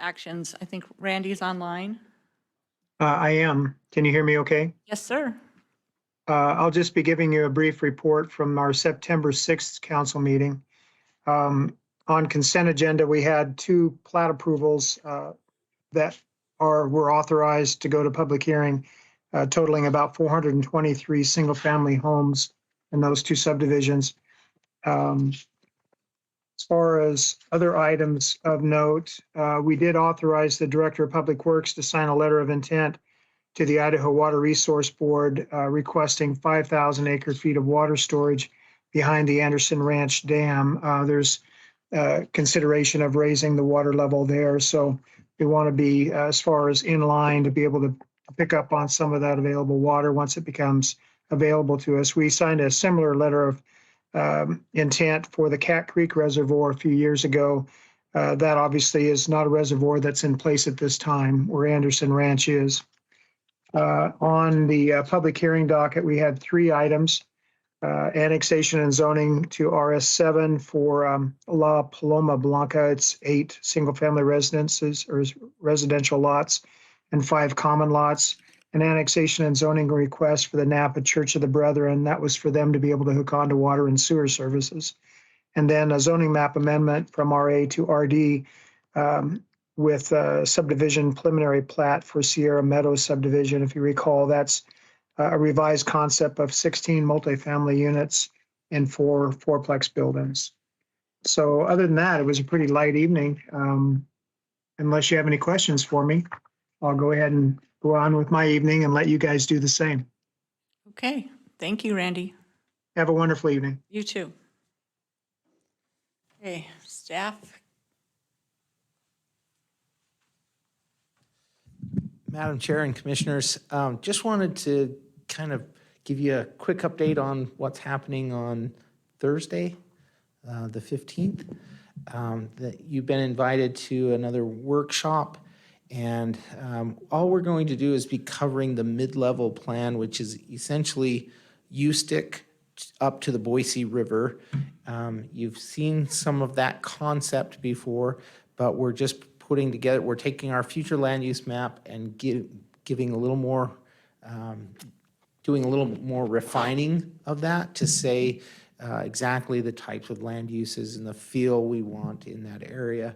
actions. I think Randy's online. I am. Can you hear me okay? Yes, sir. I'll just be giving you a brief report from our September 6th council meeting. On consent agenda, we had two plat approvals that were authorized to go to public hearing, totaling about 423 single-family homes in those two subdivisions. As far as other items of note, we did authorize the Director of Public Works to sign a letter of intent to the Idaho Water Resource Board requesting 5,000 acre-feet of water storage behind the Anderson Ranch Dam. There's consideration of raising the water level there, so we want to be as far as in line to be able to pick up on some of that available water once it becomes available to us. We signed a similar letter of intent for the Cat Creek Reservoir a few years ago. That obviously is not a reservoir that's in place at this time where Anderson Ranch is. On the public hearing docket, we had three items. Annexation and zoning to RS7 for La Paloma Blanca. It's 8 single-family residences or residential lots and 5 common lots. An annexation and zoning request for the Napa Church of the Brethren. That was for them to be able to hook onto water and sewer services. And then a zoning map amendment from RA to RD with a subdivision preliminary plat for Sierra Meadows subdivision. If you recall, that's a revised concept of 16 multifamily units in 4 fourplex buildings. So other than that, it was a pretty light evening. Unless you have any questions for me, I'll go ahead and go on with my evening and let you guys do the same. Okay. Thank you, Randy. Have a wonderful evening. You too. Okay, staff. Madam Chair and Commissioners, just wanted to kind of give you a quick update on what's happening on Thursday, the 15th. That you've been invited to another workshop, and all we're going to do is be covering the mid-level plan, which is essentially USTIC up to the Boise River. You've seen some of that concept before, but we're just putting together, we're taking our future land use map and giving a little more, doing a little more refining of that to say exactly the types of land uses and the feel we want in that area.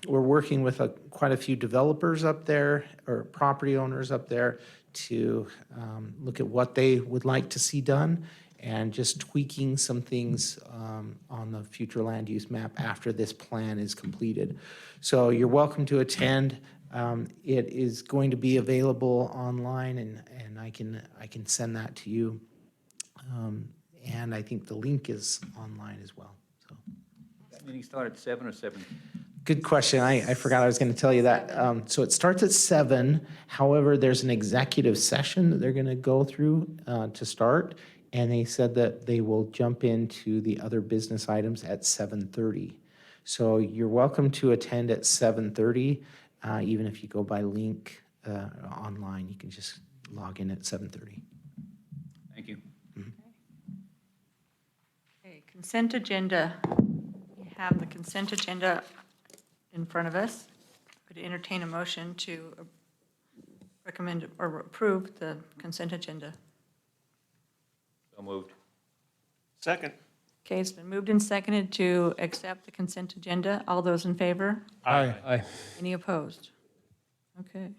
We're working with quite a few developers up there, or property owners up there, to look at what they would like to see done and just tweaking some things on the future land use map after this plan is completed. So you're welcome to attend. It is going to be available online, and I can send that to you. And I think the link is online as well. So. That meeting start at 7 or 7? Good question. I forgot I was going to tell you that. So it starts at 7. However, there's an executive session that they're going to go through to start. And they said that they will jump into the other business items at 7:30. So you're welcome to attend at 7:30. Even if you go by link online, you can just log in at 7:30. Thank you. Okay, consent agenda. We have the consent agenda in front of us. Could entertain a motion to recommend or approve the consent agenda. So moved. Second. Okay, it's been moved and seconded to accept the consent agenda. All those in favor? Aye. Any opposed? Okay.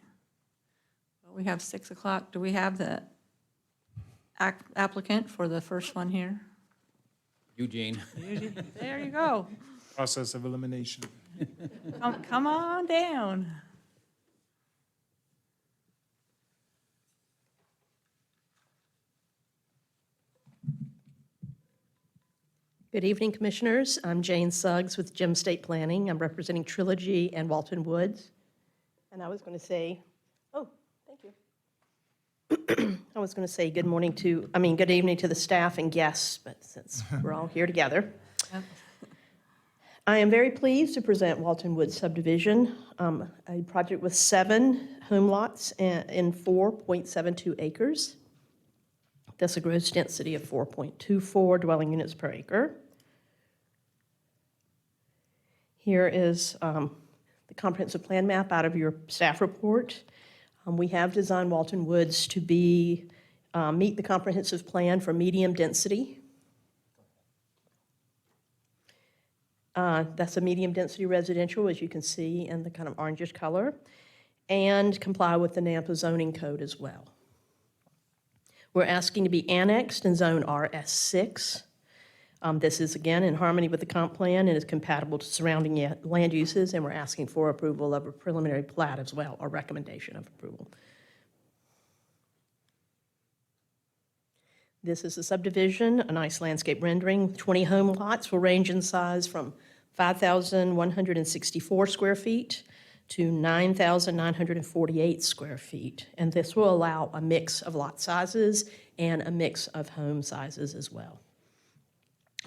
Well, we have 6 o'clock. Do we have the applicant for the first one here? Eugene. There you go. Process of elimination. Come on down. Good evening, Commissioners. I'm Jane Suggs with Gem State Planning. I'm representing Trilogy and Walton Woods. And I was going to say, oh, thank you. I was going to say good evening to the staff and guests, but since we're all here together. Yep. I am very pleased to present Walton Woods subdivision, a project with 7 home lots in 4.72 acres. That's a gross density of 4.24 dwelling units per acre. Here is the the comprehensive plan map out of your staff report. We have designed Walton Woods to be, meet the comprehensive plan for medium density. That's a medium density residential, as you can see in the kind of orangish color, and comply with the Nampa zoning code as well. We're asking to be annexed in zone RS6. This is, again, in harmony with the comp plan and is compatible to surrounding land uses, and we're asking for approval of a preliminary plat as well, or recommendation of approval. This is a subdivision, a nice landscape rendering. 20 home lots will range in size from 5,164 square feet to 9,948 square feet. And this will allow a mix of lot sizes and a mix of home sizes as well.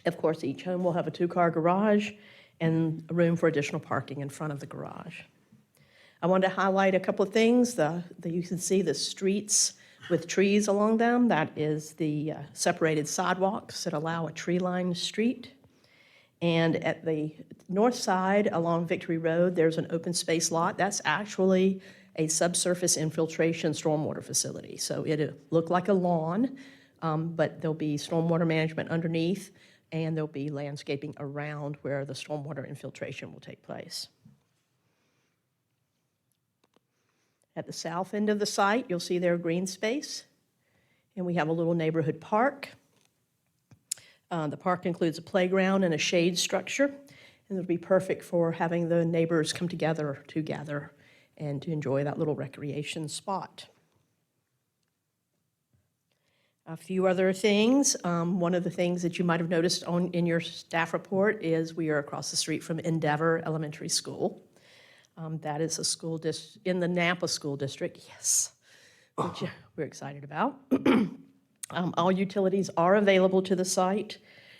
Of course, each home will have a 2-car garage and a room for additional parking in front of the garage. I wanted to highlight a couple of things. You can see the streets with trees along them. That is the separated sidewalks that allow a tree-lined street. And at the north side along Victory Road, there's an open space lot. That's actually a subsurface infiltration stormwater facility. So it'll look like a lawn, but there'll be stormwater management underneath, and there'll be landscaping around where the stormwater infiltration will take place. At the south end of the site, you'll see their green space, and we have a little neighborhood park. The park includes a playground and a shade structure, and it'll be perfect for having the neighbors come together to gather and to enjoy that little recreation spot. A few other things. One of the things that you might have noticed in your staff report is we are across the street from Endeavor Elementary School. That is a school in the Nampa School District, yes, which we're excited about. All utilities are available to the site.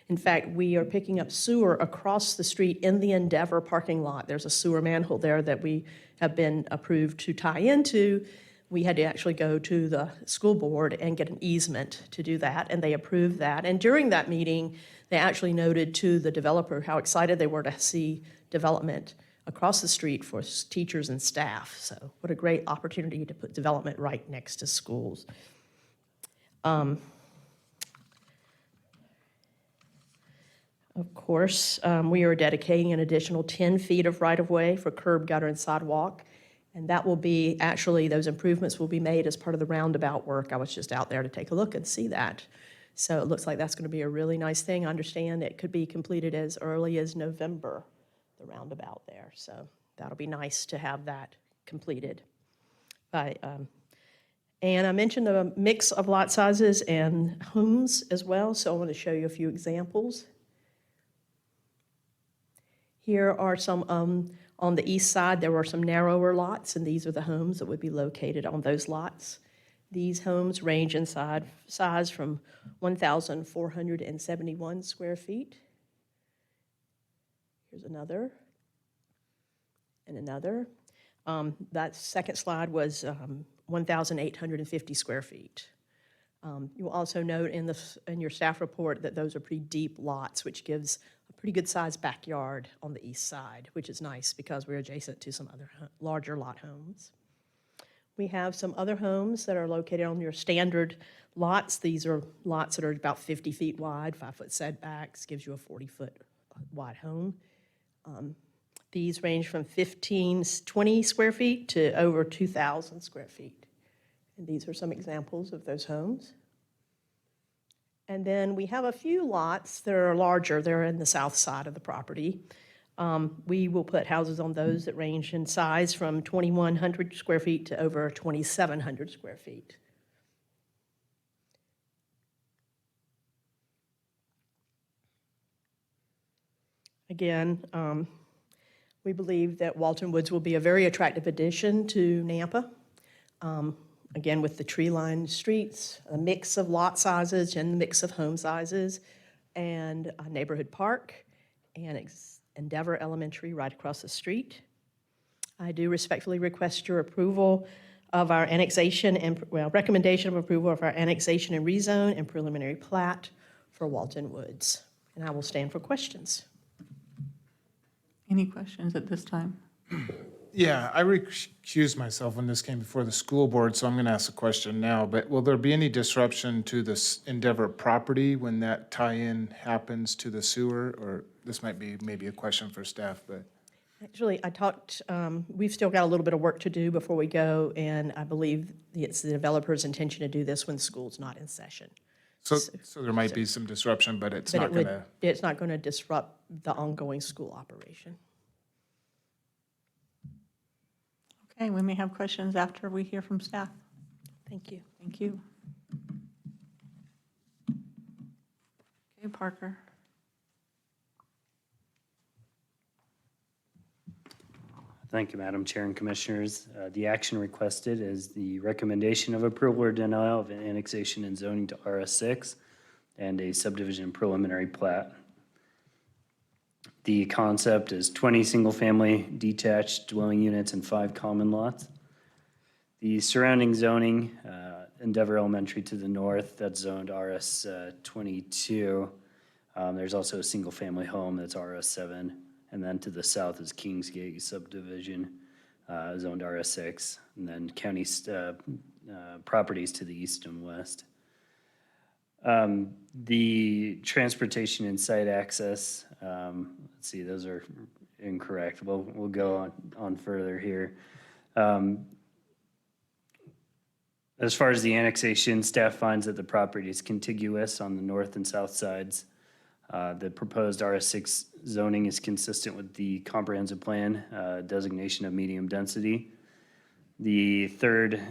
In fact, we are picking up sewer across the street in the Endeavor parking lot. There's a sewer manhole there that we have been approved to tie into. We had to actually go to the school board and get an easement to do that, and they approved that. And during that meeting, they actually noted to the developer how excited they were to see development across the street for teachers and staff. So what a great opportunity to put development right next to schools. Of course, we are dedicating an additional 10 feet of right-of-way for curb, gutter, and sidewalk. And that will be, actually, those improvements will be made as part of the roundabout work. I was just out there to take a look and see that. So it looks like that's going to be a really nice thing. I understand it could be completed as early as November, the roundabout there. So that'll be nice to have that completed. And I mentioned a mix of lot sizes and homes as well, so I want to show you a few examples. Here are some, on the east side, there were some narrower lots, and these are the homes that would be located on those lots. These homes range in size from 1,471 square feet. Here's another, and another. That second slide was 1,850 square feet. You'll also note in your staff report that those are pretty deep lots, which gives a pretty good sized backyard on the east side, which is nice because we're adjacent to some other larger lot homes. We have some other homes that are located on your standard lots. These are lots that are about 50 feet wide, 5-foot setbacks, gives you a 40-foot wide home. These range from 20 square feet to over 2,000 square feet. And these are some examples of those homes. And then we have a few lots that are larger. They're in the south side of the property. We will put houses on those that range in size from 2,100 square feet to over 2,700 square feet. Again, we believe that Walton Woods will be a very attractive addition to Nampa. Again, with the tree-lined streets, a mix of lot sizes and a mix of home sizes, and a neighborhood park, and Endeavor Elementary right across the street. I do respectfully request your approval of our annexation and, recommendation of approval of our annexation and rezone and preliminary plat for Walton Woods. And I will stand for questions. Any questions at this time? Yeah, I recused myself when this came before the school board, so I'm going to ask a question now. But will there be any disruption to this Endeavor property when that tie-in happens to the sewer? Or this might be maybe a question for staff, but. Actually, I talked, we've still got a little bit of work to do before we go, and I believe it's the developer's intention to do this when school's not in session. So there might be some disruption, but it's But not it going would, to. it's not going to disrupt the ongoing school operation. Okay, we may have questions after we hear from staff. Thank you. Thank you. Okay, Parker. Thank you, Madam Chair and Commissioners. The action requested is the recommendation of approval or denial of an annexation and zoning to RS6 and a subdivision preliminary plat. The concept is 20 single-family detached dwelling units and 5 common lots. The surrounding zoning, Endeavor Elementary to the north, that's zoned RS 22. There's also a single-family home that's RS 7. And then to the south is Kingsgate subdivision, zoned RS 6. And then county properties to the east and west. The transportation and site access, let's see, those are incorrect. We'll go on further here. As far as the annexation, staff finds that the property is contiguous on the north and south sides. The proposed RS6 zoning is consistent with the comprehensive plan designation of medium density. The third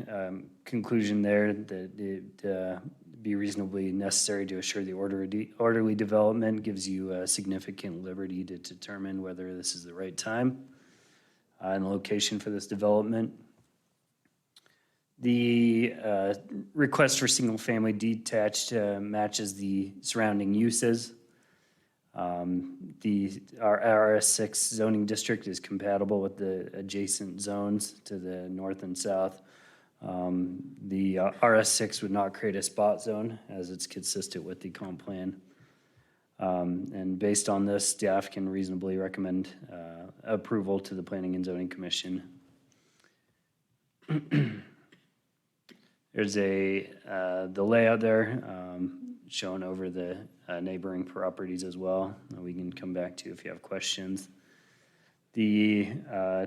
conclusion there, that it be reasonably necessary to assure the orderly development, gives you significant liberty to determine whether this is the right time and the location for this development. The request for single-family detached matches the surrounding uses. Our RS6 zoning district is compatible with the adjacent zones to the north and south. The RS6 would not create a spot zone as it's consistent with the comp plan. And based on this, staff can reasonably recommend approval to the Planning and Zoning Commission. There's the layout there shown over the neighboring properties as well. We can come back to if you have questions. The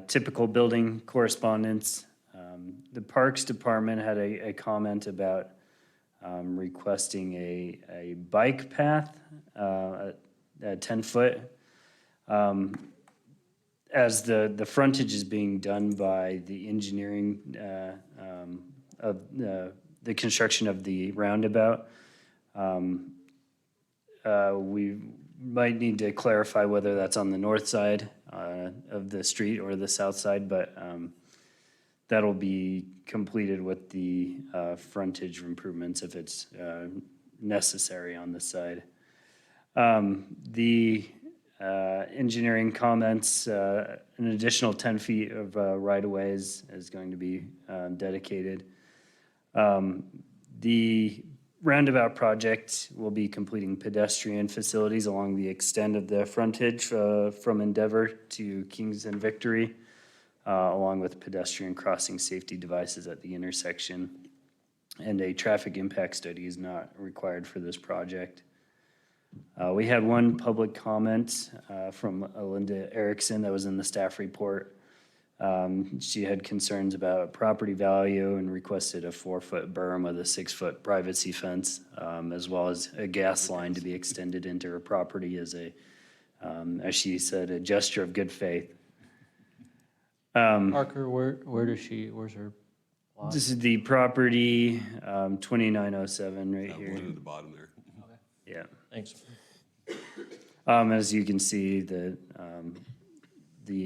typical building correspondence. The Parks Department had a comment about requesting a bike path at 10 foot. As the frontage is being done by the engineering of the construction of the roundabout, we might need to clarify whether that's on the north side of the street or the south side, but that'll be completed with the frontage improvements if it's necessary on this side. The engineering comments, an additional 10 feet of right-of-way is going to be dedicated. The roundabout project will be completing pedestrian facilities along the extent of the frontage from Endeavor to Kings and Victory, along with pedestrian crossing safety devices at the intersection. And a traffic impact study is not required for this project. We had one public comment from Linda Erickson that was in the staff report. She had concerns about property value and requested a 4-foot berm with a 6-foot privacy fence, as well as a gas line to be extended into her property as as she said, a gesture of good faith. Parker, where's her plot? This is the property, 2907 right That here. one at the bottom there. Yeah. Thanks. As you can see, the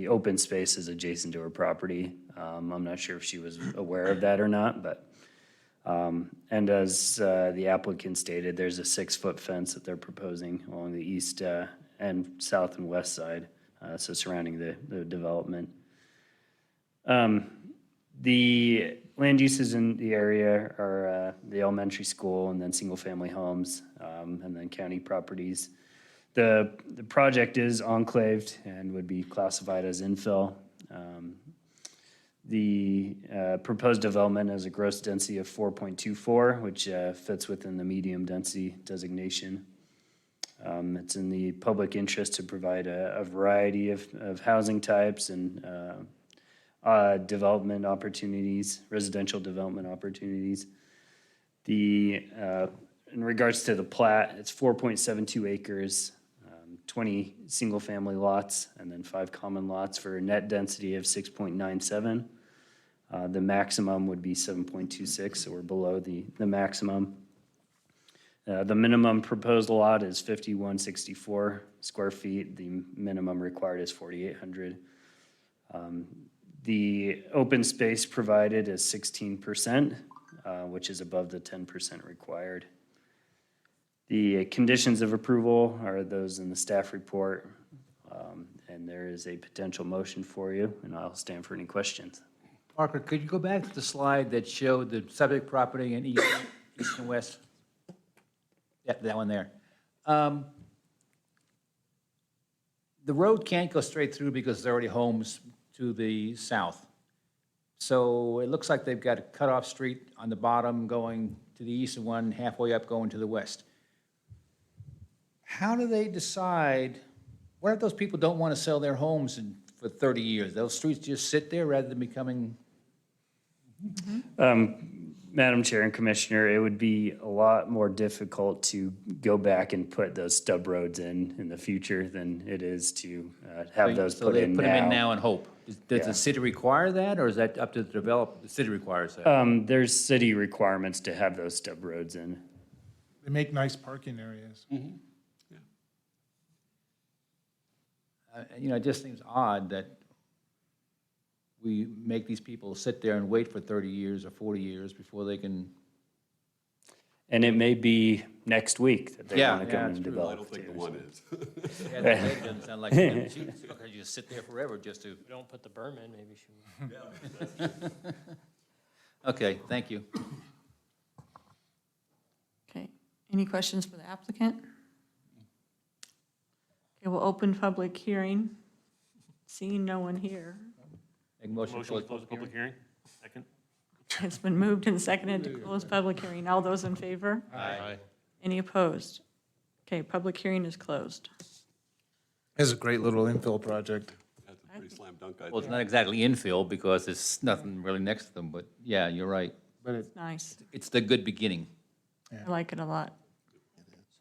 open space is adjacent to her property. I'm not sure if she was aware of that or not, but, and as the applicant stated, there's a 6-foot fence that they're proposing along the east and south and west side, so surrounding the development. The land uses in the area are the elementary school and then single-family homes, and then county properties. The project is enclaved and would be classified as infill. The proposed development has a gross density of 4.24, which fits within the medium density designation. It's in the public interest to provide a variety of housing types and development opportunities, residential development opportunities. In regards to the plat, it's 4.72 acres, 20 single-family lots, and then 5 common lots for a net density of 6.97. The maximum would be 7.26, so we're below the maximum. The minimum proposed lot is 5164 square feet. The minimum required is 4,800. The open space provided is 16%, which is above the 10% required. The conditions of approval are those in the staff report, and there is a potential motion for you, and I'll stand for any questions. Parker, could you go back to the slide that showed the subject property in east and west? Yep, that one there. The road can't go straight through because there are already homes to the south. So it looks like they've got a cutoff street on the bottom going to the east and one halfway up going to the west. How do they decide, what if those people don't want to sell their homes for 30 years? Those streets just sit there rather than becoming? Madam Chair and Commissioner, it would be a lot more difficult to go back and put those stub roads in the future than it is to have those So put they in put them in now. now and hope. Does Yeah. the city require that, or is that up to the developer? The city requires that. There's city requirements to have those stub roads in. They make nice parking areas. You know, it just seems odd that we make these people sit there and wait for 30 years or 40 years before they can. And it may be next week that they Yeah, want to yeah, come it's and true. develop. I don't think the too. one is. Yeah, that doesn't sound like it. You just sit there forever just to. Don't put the berm in, maybe she will. Okay, thank you. Okay, any questions for the applicant? Okay, we'll open public hearing. Seeing no one here. Make a motion to Motion to close close the public hearing? Second? It's been moved and seconded to close public hearing. All those in favor? Aye. Any opposed? Okay, public hearing is closed. It's a great little infill project. That's a pretty slam dunk, I Well, it's think. not exactly infill because there's nothing really next to them, but yeah, you're right. But it, Nice. It's the good beginning. I like it a lot.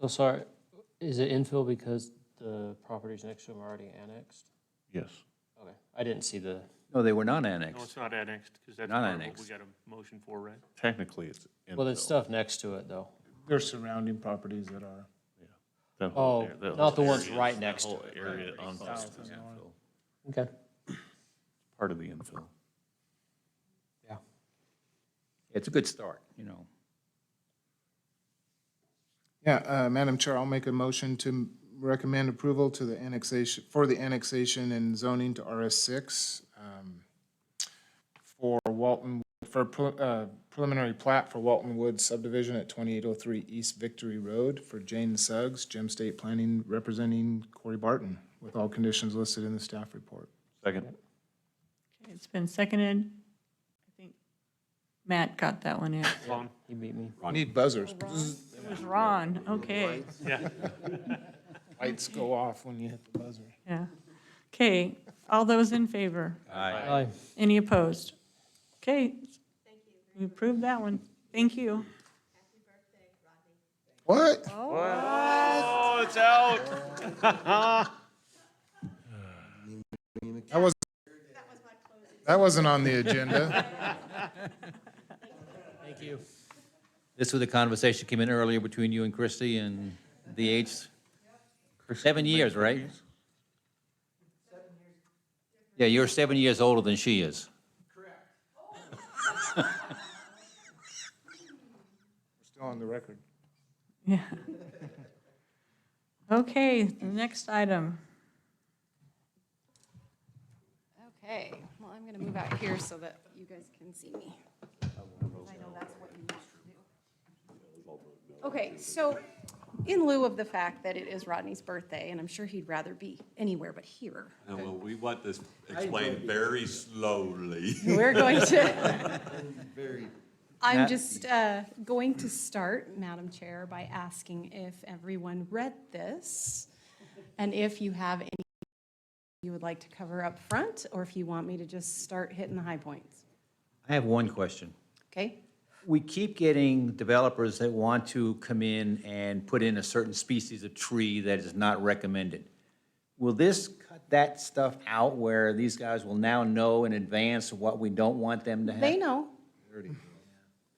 So sorry, is it infill because the properties next to them are already annexed? Yes. Okay, I didn't see the, No, they were not No, annexed. it's not annexed, because that's Not part of what we annexed. got a motion for, right? Technically, it's infill. well, there's stuff next to it, though. there's surrounding properties that are. That whole Oh, area- that not the whole ones area- right that next to whole it. area on South and north. Okay. part of the infill. Yeah. It's a good start, you know. Yeah, Madam Chair, I'll make a motion to recommend approval to the annexation, for the annexation and zoning to RS6 for Walton, for preliminary plat for Walton Woods subdivision at 2803 East Victory Road for Jane Suggs, Gem State Planning representing Corey Barton, with all conditions listed in the staff report. Second. Okay, it's been seconded. I think Matt got that one in. Vaughn? He beat me. Need buzzers. It was Ron, okay, Yeah. Lights go off when you hit the buzzer. yeah. Okay, all those in favor? Aye. Any opposed? Okay. Thank you. We approved that one. Thank you. What? Oh, it's out. That wasn't on the agenda. Thank you. This was the conversation came in earlier between you and Christie and DH. 7 years, right? Yeah, you're 7 years older than she is. Still on the record. Yeah. Okay, the next item. Okay, well, I'm going to move out here so that you guys can see me. I know that's what you used to do. Okay, so in lieu of the fact that it is Rodney's birthday, and I'm sure he'd rather be anywhere but here. Well, we want this explained very slowly. We're going to, I'm just going to start, Madam Chair, by asking if everyone read this, and if you have any you would like to cover up front, or if you want me to just start hitting the high points. I have one question. Okay? We keep getting developers that want to come in and put in a certain species of tree that is not recommended. Will this cut that stuff out where these guys will now know in advance what we don't want them to have? They know.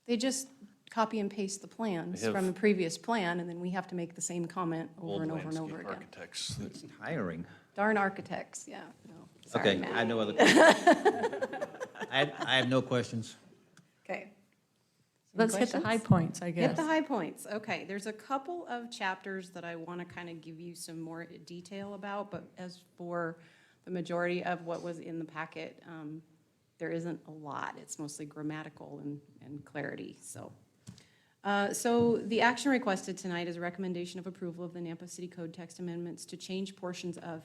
They just copy and paste the plans from the previous plan, and then we have to make the same comment over and over and over again. Architects. It's tiring. Darn architects, yeah. No, sorry, Okay, Matt. I have no other, I have no questions. Okay. Let's hit the high questions? points, I Hit guess. the high points. Okay, there's a couple of chapters that I want to kind of give you some more detail about, but as for the majority of what was in the packet, there isn't a lot. It's mostly grammatical and clarity, so. So the action requested tonight is a recommendation of approval of the Nampa City Code text amendments to change portions of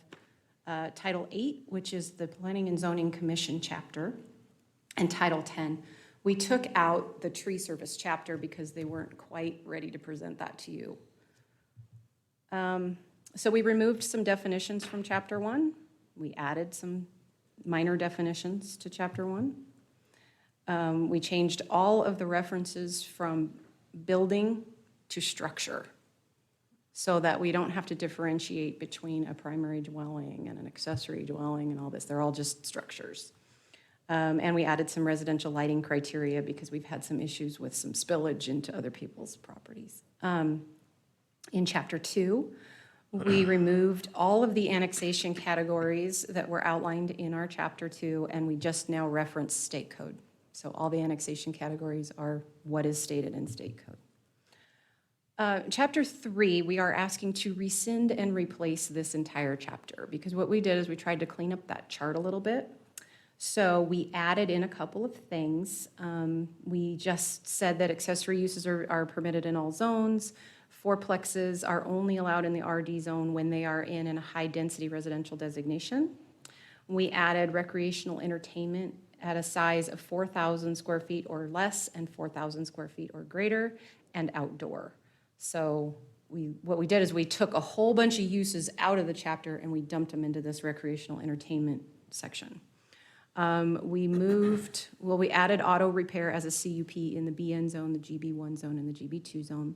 Title 8, which is the Planning and Zoning Commission chapter, and Title 10. We took out the tree service chapter because they weren't quite ready to present that to you. So we removed some definitions from Chapter 1. We added some minor definitions to Chapter 1. We changed all of the references from building to structure so that we don't have to differentiate between a primary dwelling and an accessory dwelling and all this. They're all just structures. And we added some residential lighting criteria because we've had some issues with some spillage into other people's properties. In Chapter 2, we removed all of the annexation categories that were outlined in our Chapter 2, and we just now reference state code. So all the annexation categories are what is stated in state code. Chapter 3, we are asking to rescind and replace this entire chapter because what we did is we tried to clean up that chart a little bit. So we added in a couple of things. We just said that accessory uses are permitted in all zones. Fourplexes are only allowed in the RD zone when they are in a high-density residential designation. We added recreational entertainment at a size of 4,000 square feet or less and 4,000 square feet or greater and outdoor. So what we did is we took a whole bunch of uses out of the chapter and we dumped them into this recreational entertainment section. We added auto repair as a CUP in the BN zone, the GB1 zone, and the GB2 zone.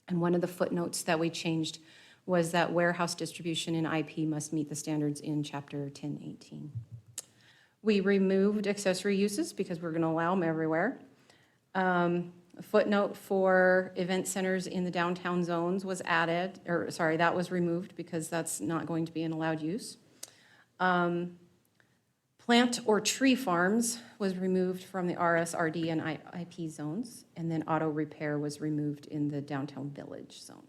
And one of the footnotes that we changed was that warehouse distribution in IP must meet the standards in Chapter 1018. We removed accessory uses because we're going to allow them everywhere. A footnote for event centers in the downtown zones was added, that was removed because that's not going to be an allowed use. Plant or tree farms was removed from the RS, RD, and IP zones, and then auto repair was removed in the downtown village zone.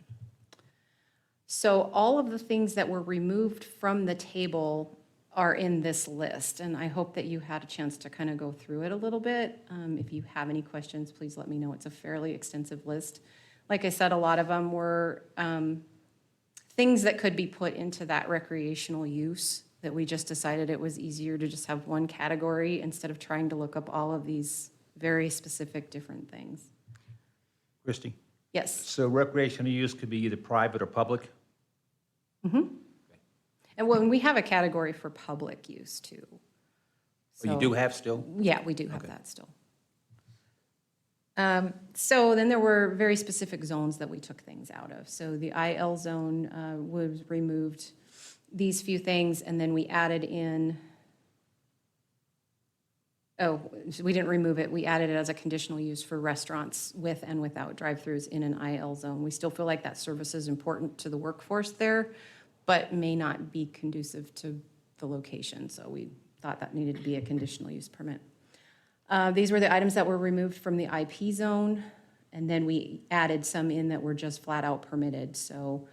So all of the things that were removed from the table are in this list, and I hope that you had a chance to kind of go through it a little bit. If you have any questions, please let me know. It's a fairly extensive list. Like I said, a lot of them were things that could be put into that recreational use that we just decided it was easier to just have one category instead of trying to look up all of these very specific different things. Christie? Yes. So recreational use could be either private or public? And when we have a category for public use too. Or you do have still? Yeah, we do have that still. So then there were very specific zones that we took things out of. So the IL zone was removed, these few things, and then we added in, so we didn't remove it, we added it as a conditional use for restaurants with and without drive-throughs in an IL zone. We still feel like that service is important to the workforce there, but may not be conducive to the location. So we thought that needed to be a conditional use permit. These were the items that were removed from the IP zone, and then we added some in that were just flat out permitted. So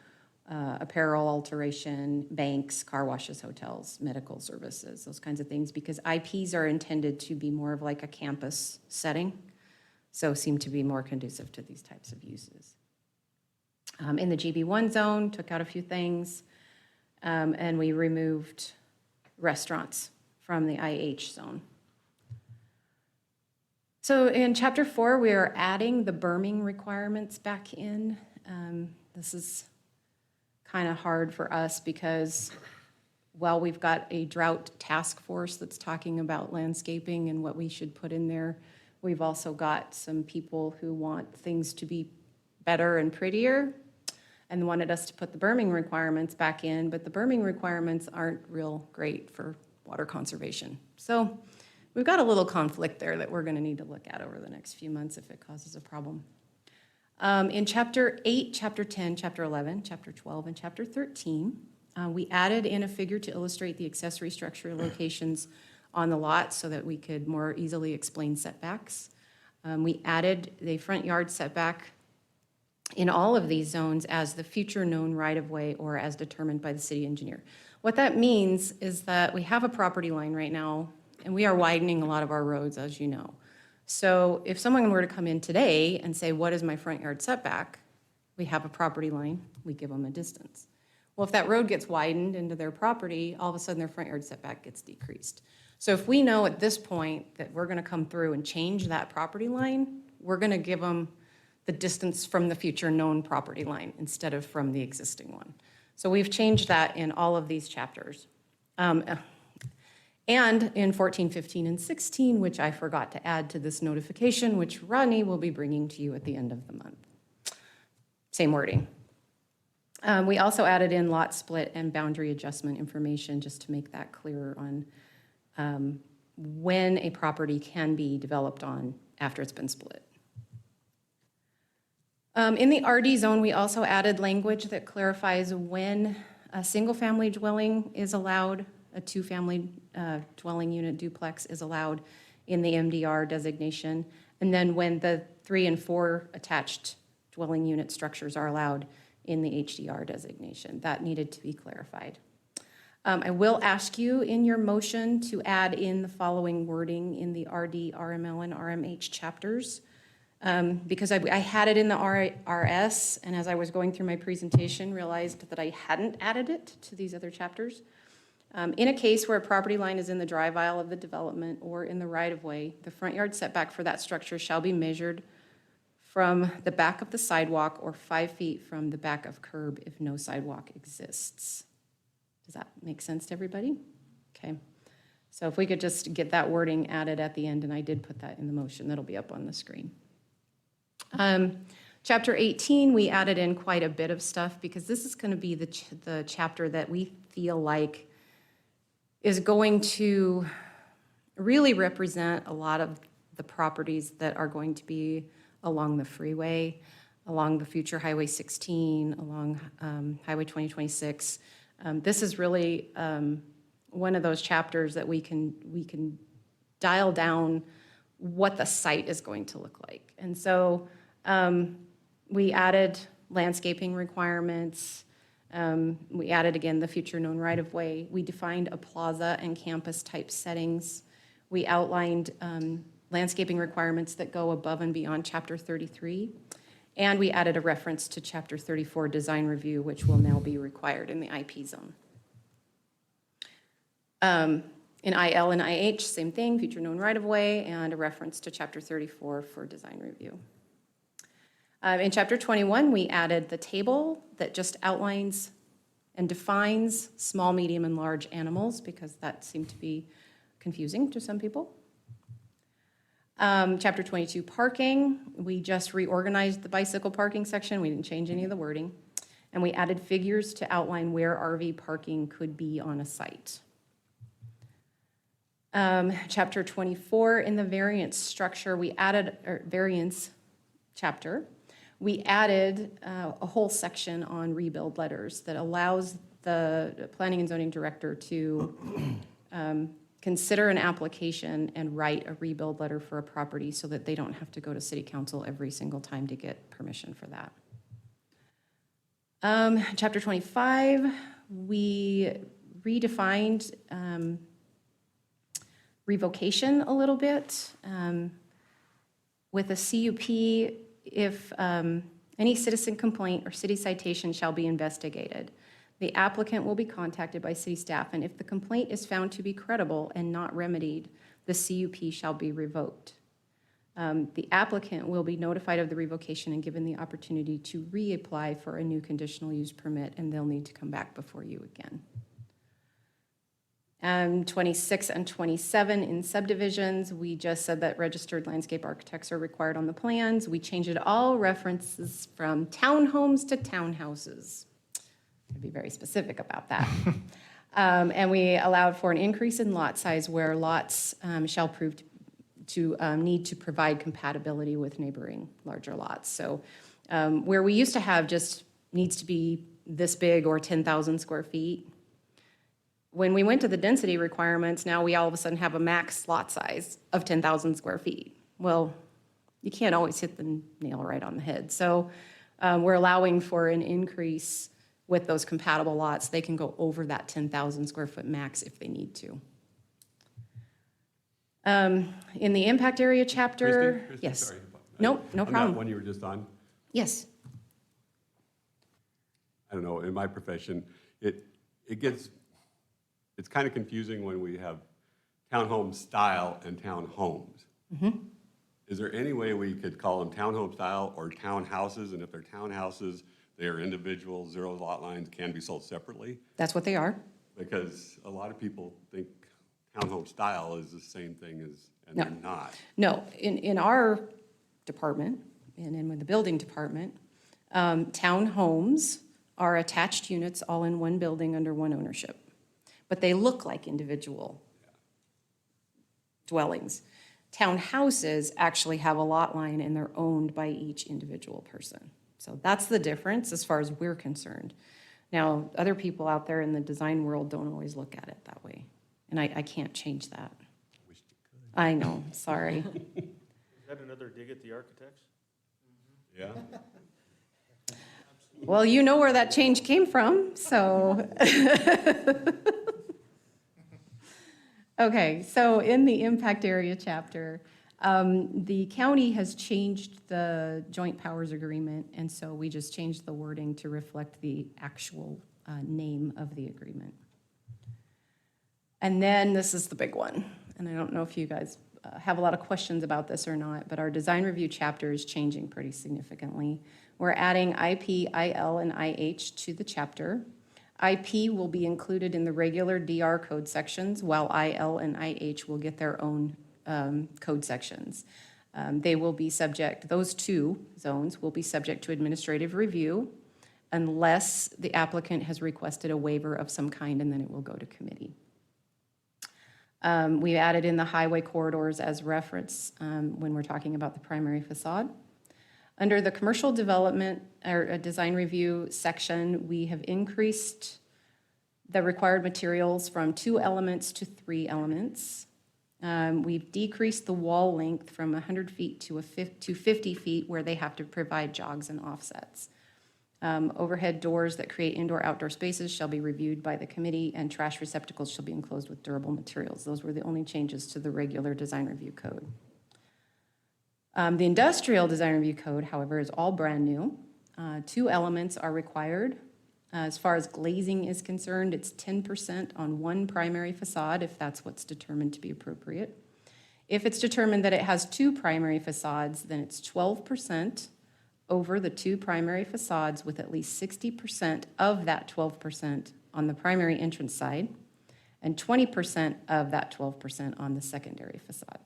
apparel alteration, banks, car washes, hotels, medical services, those kinds of things, because IPs are intended to be more of like a campus setting, so seem to be more conducive to these types of uses. In the GB1 zone, took out a few things, and we removed restaurants from the IH zone. So in chapter 4, we are adding the berming requirements back in. This is kind of hard for us because while we've got a drought task force that's talking about landscaping and what we should put in there, we've also got some people who want things to be better and prettier and wanted us to put the berming requirements back in, but the berming requirements aren't real great for water conservation. So we've got a little conflict there that we're going to need to look at over the next few months if it causes a problem. In chapter 8, chapter 10, chapter 11, chapter 12, and chapter 13, we added in a figure to illustrate the accessory structure locations on the lot so that we could more easily explain setbacks. We added the front yard setback in all of these zones as the future known right-of-way or as determined by the city engineer. What that means is that we have a property line right now, and we are widening a lot of our roads, as you know. So if someone were to come in today and say, what is my front yard setback? We have a property line, we give them a distance. Well, if that road gets widened into their property, all of a sudden their front yard setback gets decreased. So if we know at this point that we're gonna come through and change that property line, we're gonna give them the distance from the future known property line instead of from the existing one. So we've changed that in all of these chapters. And in 14, 15, and 16, which I forgot to add to this notification, which Rodney will be bringing to you at the end of the month. Same wording. We also added in lot split and boundary adjustment information just to make that clearer on when a property can be developed on after it's been split. In the RD zone, we also added language that clarifies when a single-family dwelling is allowed, a two-family dwelling unit duplex is allowed in the MDR designation, and then when the 3 and 4 attached dwelling unit structures are allowed in the HDR designation. That needed to be clarified. I will ask you in your motion to add in the following wording in the RD, RML, and RMH chapters. Because I had it in the RS, and as I was going through my presentation, realized that I hadn't added it to these other chapters. In a case where a property line is in the drive aisle of the development or in the right-of-way, the front yard setback for that structure shall be measured from the back of the sidewalk or 5 feet from the back of curb if no sidewalk exists. Does that make sense to everybody? Okay. So if we could just get that wording added at the end, and I did put that in the motion, that'll be up on the screen. Chapter 18, we added in quite a bit of stuff because this is going to be the chapter that we feel like is going to really represent a lot of the properties that are going to be along the freeway, along the future Highway 16, along Highway 2026. This is really one of those chapters that we can dial down what the site is going to look like. And so we added landscaping requirements. We added, again, the future known right-of-way. We defined a plaza and campus type settings. We outlined landscaping requirements that go above and beyond Chapter 33. And we added a reference to Chapter 34 design review, which will now be required in the IP zone. In IL and IH, same thing, future known right-of-way, and a reference to Chapter 34 for design review. In Chapter 21, we added the table that just outlines and defines small, medium, and large animals because that seemed to be confusing to some people. Chapter 22, parking, we just reorganized the bicycle parking section. We didn't change any of the wording. And we added figures to outline where RV parking could be on a site. Chapter 24, in the variance structure, we added, or variance chapter, we added a whole section on rebuild letters that allows the planning and zoning director to consider an application and write a rebuild letter for a property so that they don't have to go to city council every single time to get permission for that. Chapter 25, we redefined revocation a little bit. With a CUP, if, and Any citizen complaint or city citation shall be investigated. The applicant will be contacted by city staff, and if the complaint is found to be credible and not remedied, the CUP shall be revoked. The applicant will be notified of the revocation and given the opportunity to reapply for a new conditional use permit, and they'll need to come back before you again. 26 and 27 in subdivisions, we just said that registered landscape architects are required on the plans. We changed it all references from townhomes to townhouses. To be very specific about that. And we allowed for an increase in lot size where lots shall prove to need to provide compatibility with neighboring larger lots. So where we used to have just needs to be this big or 10,000 square feet, when we went to the density requirements, now we all of a sudden have a max lot size of 10,000 square feet. Well, you can't always hit the nail right on the head. So we're allowing for an increase with those compatible lots. They can go over that 10,000 square foot max if they need to. In the impact area chapter, Christie, yes. sorry. Nope, no On that problem. one you were just on, Yes. I don't know, in my profession, it's kind of confusing when we have townhome style and townhomes. Is there any way we could call them townhome style or townhouses? And if they're townhouses, they are individual, zero lot lines, can be sold separately? That's what they are. Because a lot of people think townhome style is the same thing as, and No. they're not. No, in our department, and in with the building department, townhomes are attached units all in one building under one ownership. But they look like individual dwellings. Townhouses actually have a lot line and they're owned by each individual person. So that's the difference as far as we're concerned. Now, other people out there in the design world don't always look at it that way. And I can't change that. I know, sorry. Is that another dig at the architects? Yeah? Well, you know where that change came from, so. Okay, so in the impact area chapter, the county has changed the joint powers agreement, and so we just changed the wording to reflect the actual name of the agreement. And then this is the big one, and I don't know if you guys have a lot of questions about this or not, but our design review chapter is changing pretty significantly. We're adding IP, IL, and IH to the chapter. IP will be included in the regular DR code sections, while IL and IH will get their own code sections. They will be subject, those two zones will be subject to administrative review unless the applicant has requested a waiver of some kind, and then it will go to committee. We added in the highway corridors as reference when we're talking about the primary facade. Under the commercial development or design review section, we have increased the required materials from 2 elements to 3 elements. We've decreased the wall length from 100 feet to 50 feet where they have to provide jogs and offsets. Overhead doors that create indoor-outdoor spaces shall be reviewed by the committee, and trash receptacles shall be enclosed with durable materials. Those were the only changes to the regular design review code. The industrial design review code, however, is all brand new. 2 elements are required. As far as glazing is concerned, it's 10% on one primary facade if that's what's determined to be appropriate. If it's determined that it has 2 primary facades, then it's 12% over the 2 primary facades with at least 60% of that 12% on the primary entrance side and 20% of that 12% on the secondary facade.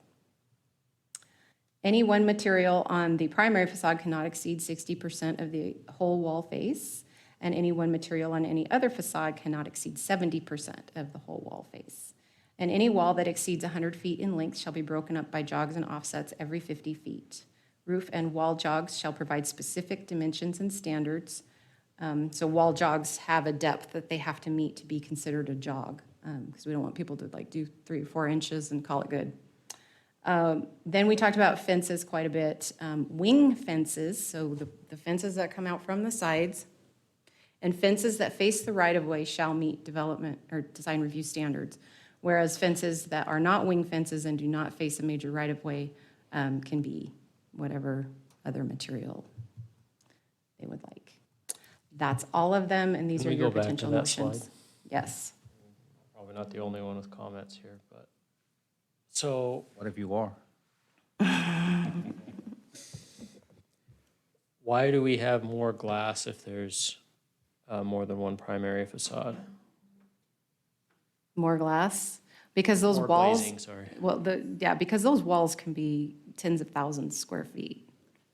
Any one material on the primary facade cannot exceed 60% of the whole wall face, and any one material on any other facade cannot exceed 70% of the whole wall face. And any wall that exceeds 100 feet in length shall be broken up by jogs and offsets every 50 feet. Roof and wall jogs shall provide specific dimensions and standards. So wall jogs have a depth that they have to meet to be considered a jog, because we don't want people to like do 3 or 4 inches and call it good. Then we talked about fences quite a bit. Wing fences, so the fences that come out from the sides, and fences that face the right-of-way shall meet development or design review standards, whereas fences that are not wing fences and do not face a major right-of-way can be whatever other material they would like. That's all of them, and these Can are we your go back to potential that motions. slide? Yes. Probably not the only one with comments here, but. So What if you are? why do we have more glass if there's more than one primary facade? More glass, because those More walls. glazing, sorry. Well, because those walls can be tens of thousands of square feet,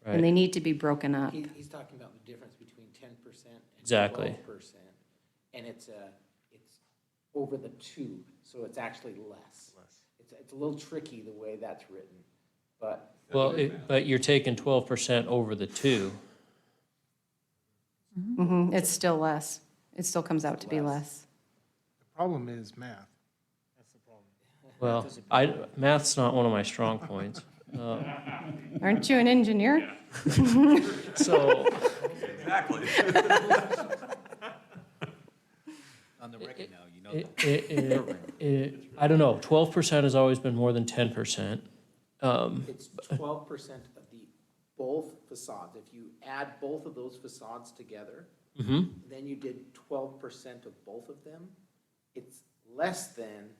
and they Right. need to be broken up. He's talking about the difference between 10% and Exactly. 12%. And it's over the two, so it's actually less. It's a little tricky the way that's written, but Well, but you're taking 12% over the 2. It's still less. It still comes out to be less. The problem is math. Well, math's not one of my strong points. Aren't you an engineer? So, Exactly. On the record now, you know that. I don't know, 12% has always been more than 10%. it's 12% of the both facades. If you add both of those facades together, then you did 12% of both of them, it's less than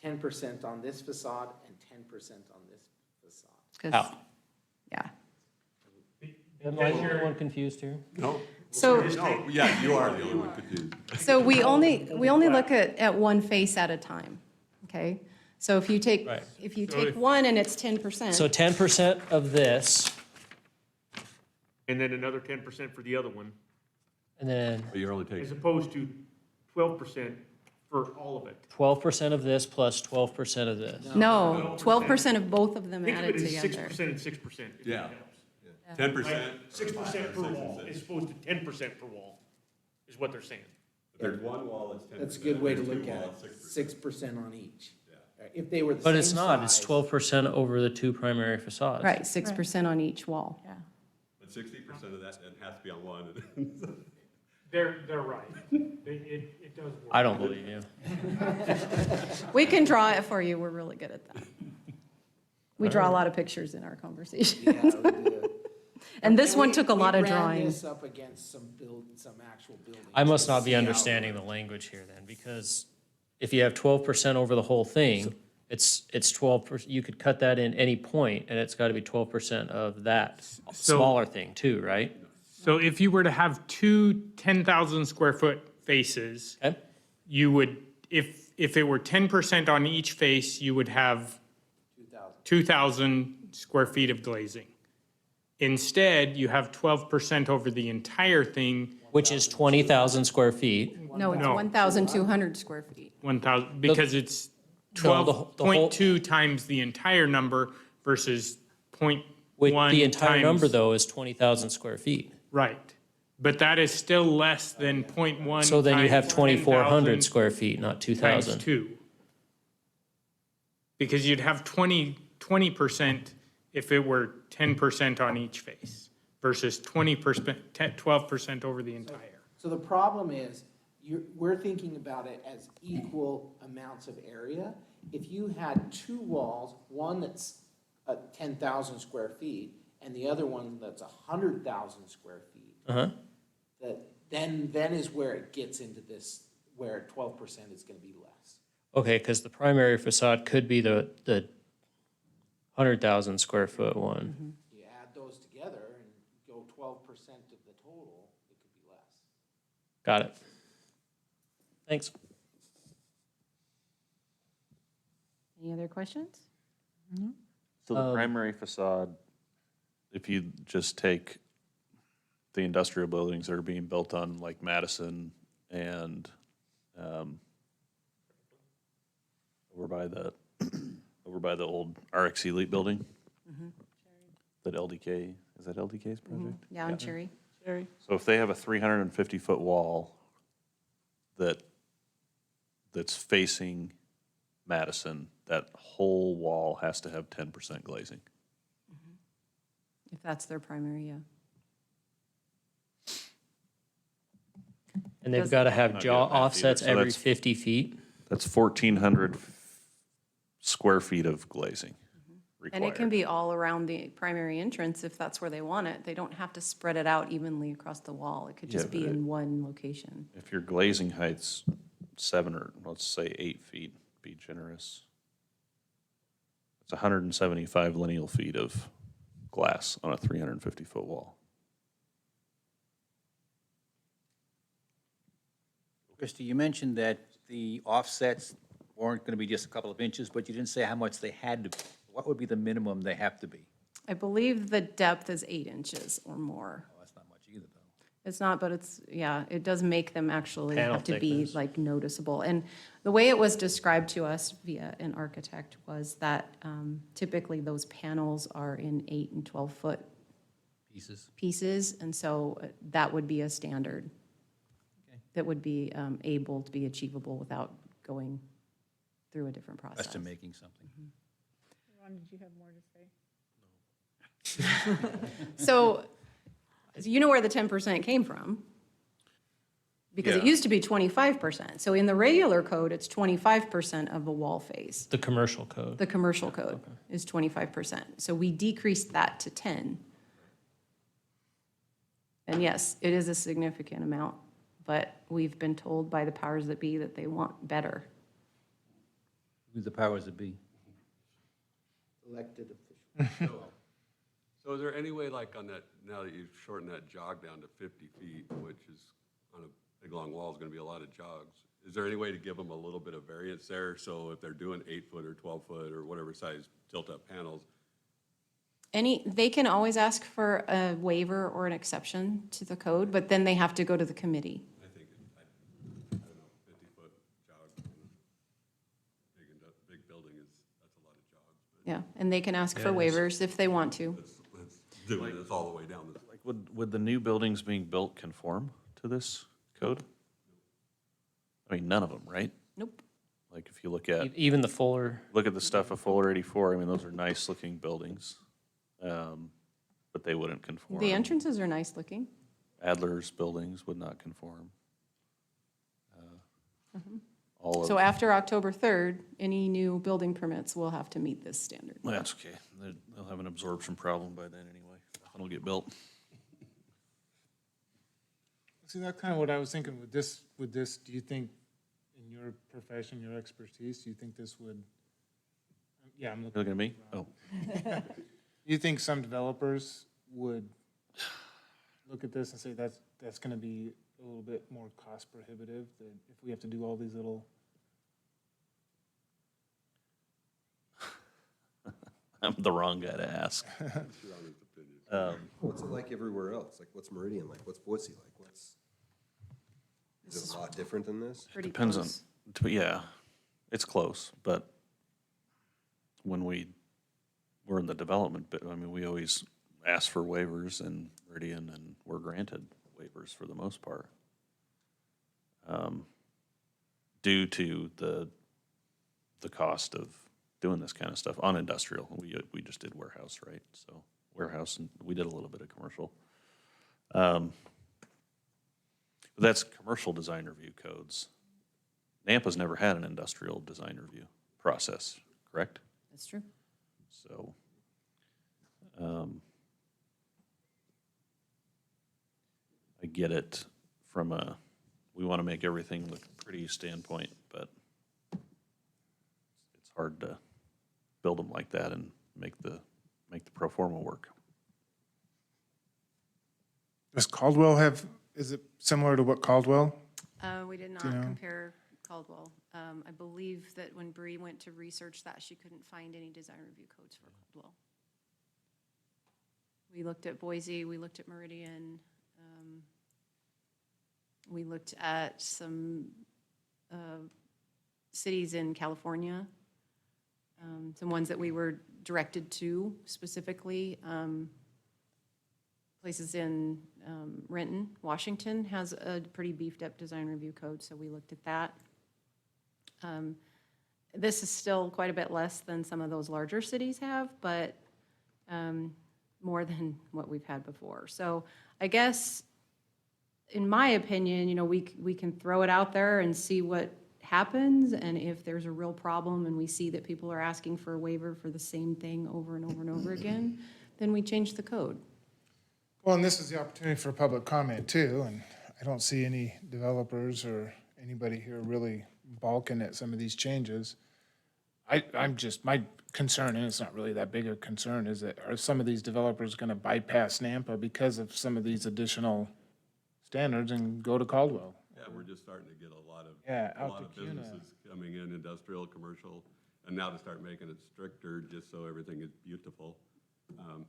10% on this facade and 10% on this facade. 'Cause- How? Yeah. Am I the only one confused here? No? So, No, yeah, you are the only one confused. so we only look at one face at a time, okay? So if you take, Right. if you take one and it's 10%. So 10% of this, And then another 10% for the other one, and then But you're only as taking, opposed to 12% for all of it. 12% of this plus 12% of this. No, 12% of both of them Think of added it as together. 6% and 6%. if that Yeah. helps. 10%. 6% per wall, as opposed to 10% per wall, is what they're saying. If there's one wall, it's 10%. That's a good way to If there's look two at walls, it, 6%. 6% on each. If they were the But same it's not, it's size- 12% over the 2 primary facades. Right, 6% on each wall. Yeah. But 60% of that then has to be on one. They're right. It does work. I don't believe you. We can draw it for you, we're really good at that. We draw a lot of pictures in our conversations. Yeah, we do. And this And one we- took a lot of We ran drawing. this up against some actual buildings. I must to not be see how it understanding the worked. language here then, because if you have 12% over the whole thing, it's 12%, you could cut that in any point, and it's gotta be 12% of that smaller thing too, right? So if you were to have two 10,000 square foot faces, Okay? you would, if it were 10% on each face, you would have 2,000 square feet of glazing. Instead, you have 12% over the entire thing, Which is 20,000 square feet. No, it's No. 1,200 square feet. 1,000, because it's No, the whole- 12.2 times the entire number versus .1 The entire number, times- though, is 20,000 square feet. Right. But that is still less than .1 So then you have times 2,400 10,000 square feet, not times 2,000. 2. Because you'd have 20% if it were 10% on each face versus 20%, 12% over the entire. So the problem is, we're thinking about it as equal amounts of area. If you had two walls, one that's 10,000 square feet, and the other one that's 100,000 square feet, Uh-huh. then is where it gets into this, where 12% is gonna be less. Okay, because the primary facade could be the 100,000 square foot one. You add those together and go 12% of the total, it could be less. Got it. Thanks. Any other questions? So the primary facade, if you just take the industrial buildings that are being built on like Madison and over by the old RX Elite building, that LDK, is that LDK's project? Yeah, on Cherry. So if they have a 350-foot wall that's facing Madison, that whole wall has to have 10% glazing. If that's their primary, yeah. And they've got to have Not jaw good math either, offsets so every that's- 50 feet. That's 1,400 square feet of glazing. required. And it can be all around the primary entrance if that's where they want it. They don't have to spread it out evenly across the wall. It could just Yeah, be but in one location. If your glazing height's 7 or, let's say, 8 feet, be generous. It's 175 lineal feet of glass on a 350-foot wall. Christie, you mentioned that the offsets weren't going to be just a couple of inches, but you didn't say how much they had to be. What would be the minimum they have to be? I believe the depth is 8 inches or more. Oh, that's not much either, though. It's not, but it's, yeah, it does make them actually Panel have to be thickness. like noticeable. And the way it was described to us via an architect was that typically those panels are in 8 and 12-foot Pieces. pieces, and so that would be a standard that would be able to be achievable without going through a different process. Custom making something. Ron, did you have more to say? So you know where the 10% came from? Because it Yeah. used to be 25%. So in the regular code, it's 25% of the wall face. The commercial code. The commercial code is 25%. So we decreased that to 10. And yes, it is a significant amount, but we've been told by the powers that be that they want better. Who's the powers that be? Elected officials. So is there any way, like on that, now that you've shortened that jog down to 50 feet, which is on a big long wall is going to be a lot of jogs, is there any way to give them a little bit of variance there? So if they're doing 8-foot or 12-foot or whatever size tilt-up panels, They can always ask for a waiver or an exception to the code, but then they have to go to the committee. I think, I don't know, 50-foot jog in a big building is, that's a lot of jogs. But Yeah, and they can ask for waivers if they want to. let's do this all the way down. Like, would the new buildings being built conform to this code? I mean, none of them, right? Nope. Like, if you look at, Even the Fuller, look at the stuff of Fuller 84, I mean, those are nice-looking buildings, but they wouldn't conform. The entrances are nice looking. Adler's buildings would not conform. All So of, after October 3rd, any new building permits will have to meet this standard. that's okay. They'll have an absorption problem by then anyway. Nothing will get built. See, that's kind of what I was thinking with this, do you think, in your profession, your expertise, do you think this would, yeah, I'm looking. Looking at me? Oh, Do you think some developers would look at this and say that's gonna be a little bit more cost prohibitive, that if we have to do all these little, I'm the wrong guy to ask. What's it like everywhere else? Like, what's Meridian like? What's Boise like? Is it a lot different than this? Pretty Depends close. on, yeah, it's close, but when we're in the development, but, I mean, we always ask for waivers in Meridian, and we're granted waivers for the most part. Due to the cost of doing this kind of stuff on industrial. We just did warehouse, right? So warehouse, and we did a little bit of commercial. But that's commercial design review codes. Nampa's never had an industrial design review process, correct? That's true. So, I get it from we want to make everything look pretty standpoint, but it's hard to build them like that and make the pro forma work. does Caldwell have, is it similar to what Caldwell? We did not you know? compare Caldwell. I believe that when Bree went to research that, she couldn't find any design review codes for Caldwell. We looked at Boise, we looked at Meridian, we looked at some cities in California, some ones that we were directed to specifically. Places in Renton, Washington has a pretty beefed up design review code, so we looked at that. This is still quite a bit less than some of those larger cities have, but more than what we've had before. So I guess, in my opinion, we can throw it out there and see what happens, and if there's a real problem and we see that people are asking for a waiver for the same thing over and over and over again, then we change the code. Well, and this is the opportunity for public comment too, and I don't see any developers or anybody here really balking at some of these changes. I'm just, my concern, and it's not really that big a concern, is that are some of these developers gonna bypass Nampa because of some of these additional standards and go to Caldwell? Yeah, we're just starting to get a lot of, Yeah, a out lot to of Cuna. businesses coming in, industrial, commercial, and now to start making it stricter just so everything is beautiful. Can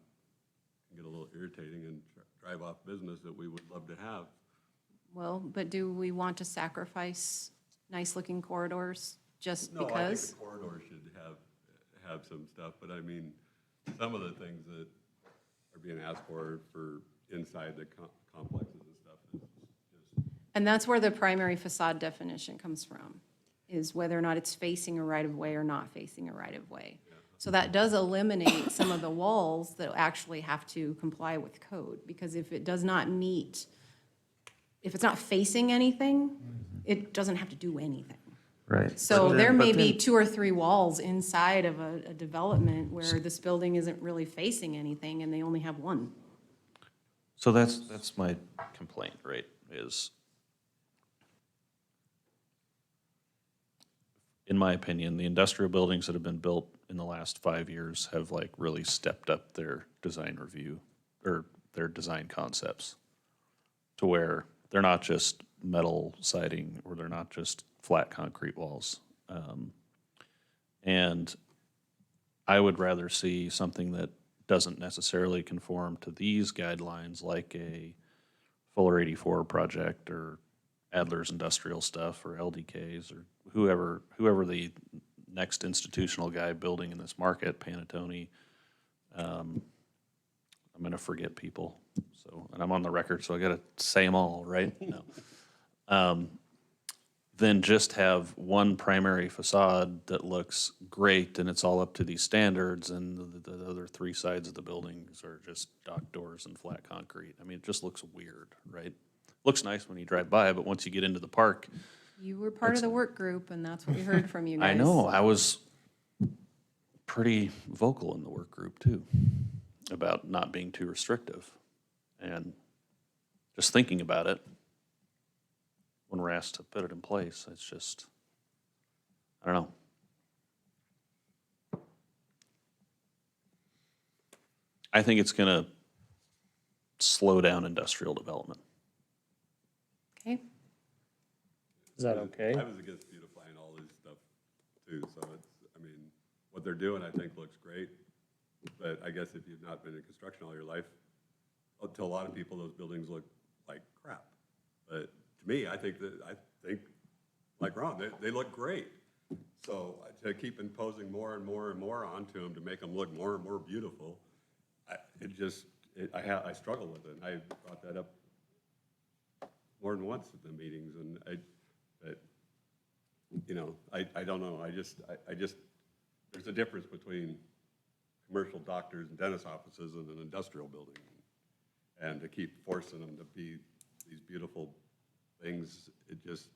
get a little irritating and drive off business that we would love to have. Well, but do we want to sacrifice nice-looking corridors just No, I think because? the corridor should have some stuff, but I mean, some of the things that are being asked for inside the complexes and stuff is just, And that's where the primary facade definition comes from, is whether or not it's facing a right-of-way or not facing a right-of-way. So that does eliminate some of the walls that actually have to comply with code, because if it does not meet, if it's not facing anything, it doesn't have to do anything. Right. So there may be 2 or 3 walls inside of a development where this building isn't really facing anything and they only have one. So that's my complaint, right, is, in my opinion, the industrial buildings that have been built in the last 5 years have like really stepped up their design review, or their design concepts, to where they're not just metal siding, or they're not just flat concrete walls. And I would rather see something that doesn't necessarily conform to these guidelines, like a Fuller 84 project, or Adler's Industrial Stuff, or LDKs, or whoever the next institutional guy building in this market, Panattoni. I'm gonna forget people, so, and I'm on the record, so I gotta say them all, right? No. Then just have one primary facade that looks great and it's all up to these standards, and the other 3 sides of the buildings are just dock doors and flat concrete. I mean, it just looks weird, right? Looks nice when you drive by, but once you get into the park, You were part of the work group, and that's what we heard from you guys. I know, I was pretty vocal in the work group too, about not being too restrictive. And just thinking about it, when we're asked to put it in place, it's just, I don't know. I think it's gonna slow down industrial development. Okay, Is that okay? I was against beautifying all this stuff too, so it's, I mean, what they're doing, I think, looks great. But I guess if you've not been in construction all your life, to a lot of people, those buildings look like crap. But to me, I think, like Ron, they look great. So to keep imposing more and more and more onto them to make them look more and more beautiful, I struggle with it. I brought that up more than once at the meetings, and I don't know, I just, there's a difference between commercial doctors and dentist offices and an industrial building. And to keep forcing them to be these beautiful things, it just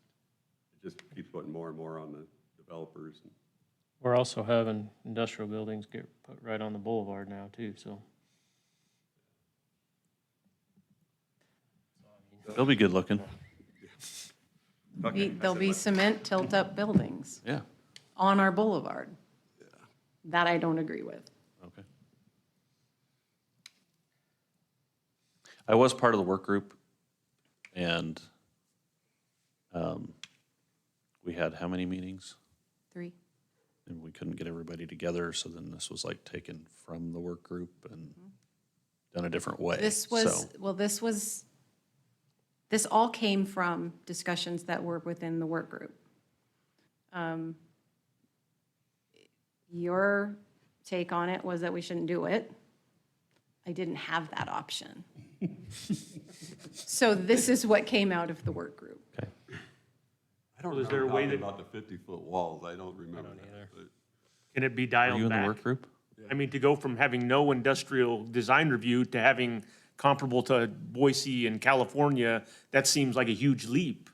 keeps putting more and more on the developers. We're also having industrial buildings get put right on the boulevard now too, so. They'll be good looking. there'll be cement tilt-up buildings Yeah, on our boulevard. That I don't agree with. okay. I was part of the work group, and we had how many meetings? 3. And we couldn't get everybody together, so then this was like taken from the work group and done a different way. This was, So, well, this all came from discussions that were within the work group. Your take on it was that we shouldn't do it. I didn't have that option. So this is what came out of the work group. okay. I don't Well, is there a remember way talking that- about the 50-foot walls. I don't remember that. But Can it be Were dialed you in the back? work group? I mean, to go from having no industrial design review to having comparable to Boise and California, that seems like a huge leap.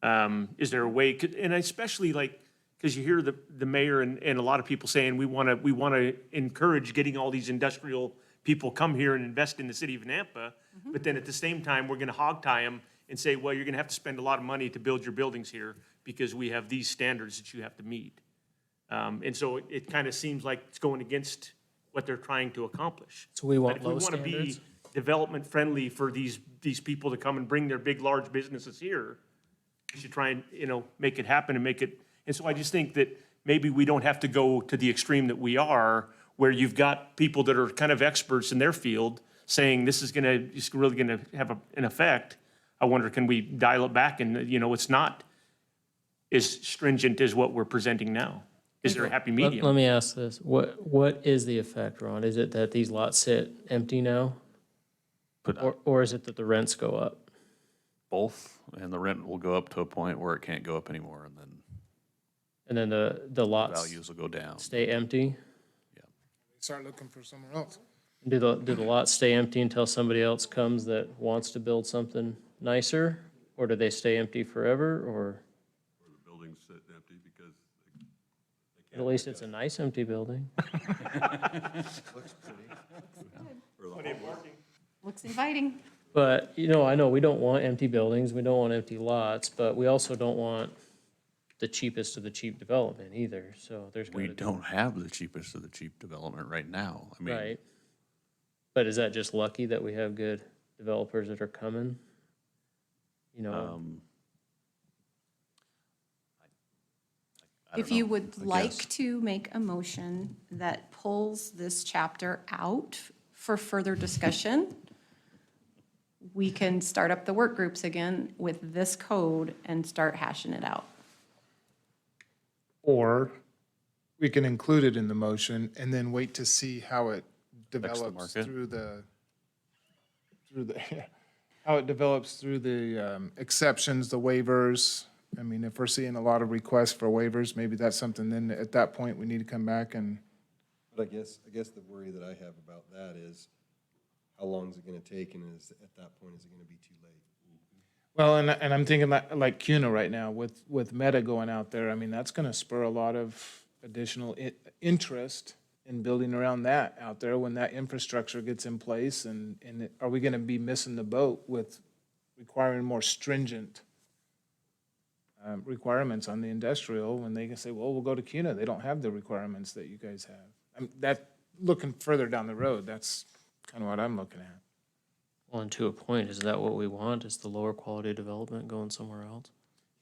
Is there a way, and especially like, because you hear the mayor and a lot of people saying, we want to encourage getting all these industrial people come here and invest in the city of Nampa, but then at the same time, we're going to hog tie them and say, well, you're going to have to spend a lot of money to build your buildings here because we have these standards that you have to meet. And so it kind of seems like it's going against what they're trying to accomplish. So we want But if we low want to be standards? development friendly for these people to come and bring their big, large businesses here, we should try and, make it happen and make it, and so I just think that maybe we don't have to go to the extreme that we are, where you've got people that are kind of experts in their field saying this is really gonna have an effect. I wonder, can we dial it back and, it's not as stringent as what we're presenting now? Is there a happy medium? Let me ask this. What is the effect, Ron? Is it that these lots sit empty now? Or is it that the rents go up? Both, and the rent will go up to a point where it can't go up anymore, and then The lots values will go down. stay empty? Start looking for somewhere else. Do the lots stay empty until somebody else comes that wants to build something nicer? Or do they stay empty forever, or The buildings sit empty because at least it's a nice empty building? Looks inviting. But, I know we don't want empty buildings, we don't want empty lots, but we also don't want the cheapest of the cheap development either, so there's We gotta be. don't have the cheapest of the cheap development right now. I mean, Right. But is that just lucky that we have good developers that are coming? I don't If you know, would I like guess. to make a motion that pulls this chapter out for further discussion, we can start up the work groups again with this code and start hashing it out. Or we can include it in the motion and then wait to see how it develops market. through the, how it develops through the exceptions, the waivers. I mean, if we're seeing a lot of requests for waivers, maybe that's something, then at that point, we need to come back and, But I guess the worry that I have about that is, how long is it gonna take, and at that point, is it gonna be too late? well, and I'm thinking like CUNA right now with Meta going out there. I mean, that's gonna spur a lot of additional interest in building around that out there when that infrastructure gets in place. And are we gonna be missing the boat with requiring more stringent requirements on the industrial when they can say, well, we'll go to CUNA. They don't have the requirements that you guys have. Looking further down the road, that's kind of what I'm looking at. Well, and to a point, is that what we want? Is the lower quality development going somewhere else?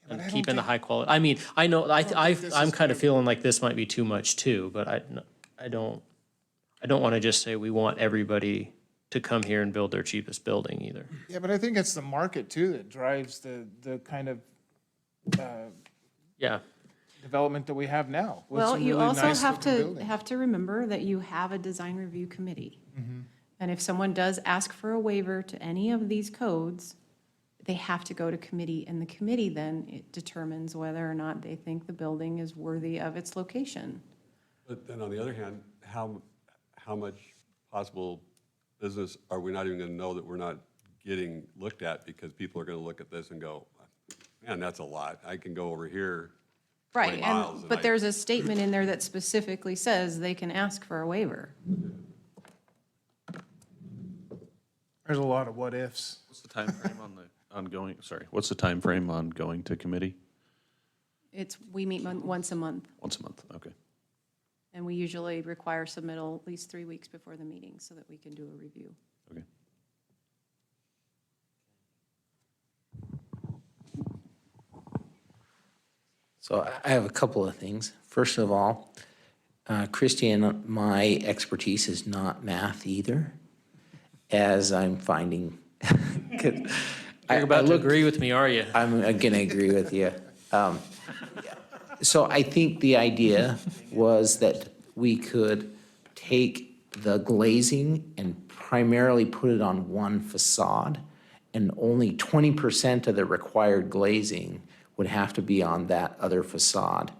but And I don't keeping the think- high quality, I mean, I know, think this I'm is kind of feeling like this might be too much too, but I don't want to just say we want everybody to come here and build their cheapest building either. Yeah, but I think it's the market too that drives the kind of Yeah, development that we have now. with Well, some you really also nice have looking to, buildings. remember that you have a design review committee. And if someone does ask for a waiver to any of these codes, they have to go to committee, and the committee then it determines whether or not they think the building is worthy of its location. But then on the other hand, how much possible business are we not even gonna know that we're not getting looked at because people are gonna look at this and go, man, that's a lot. I can go over here. Right, 20 miles but there's a statement in there that specifically says they can ask for a waiver. There's a lot of what ifs. What's the time frame what's the time frame on going to committee? We meet once a month, Once a month, okay. and we usually require submittal at least 3 weeks before the meeting so that we can do a review. Okay. So I have a couple of things. First of all, Christian, my expertise is not math either, as I'm finding. you're about to agree with me, are you? I'm going to agree with you. So I think the idea was that we could take the glazing and primarily put it on one facade, and only 20% of the required glazing would have to be on that other facade,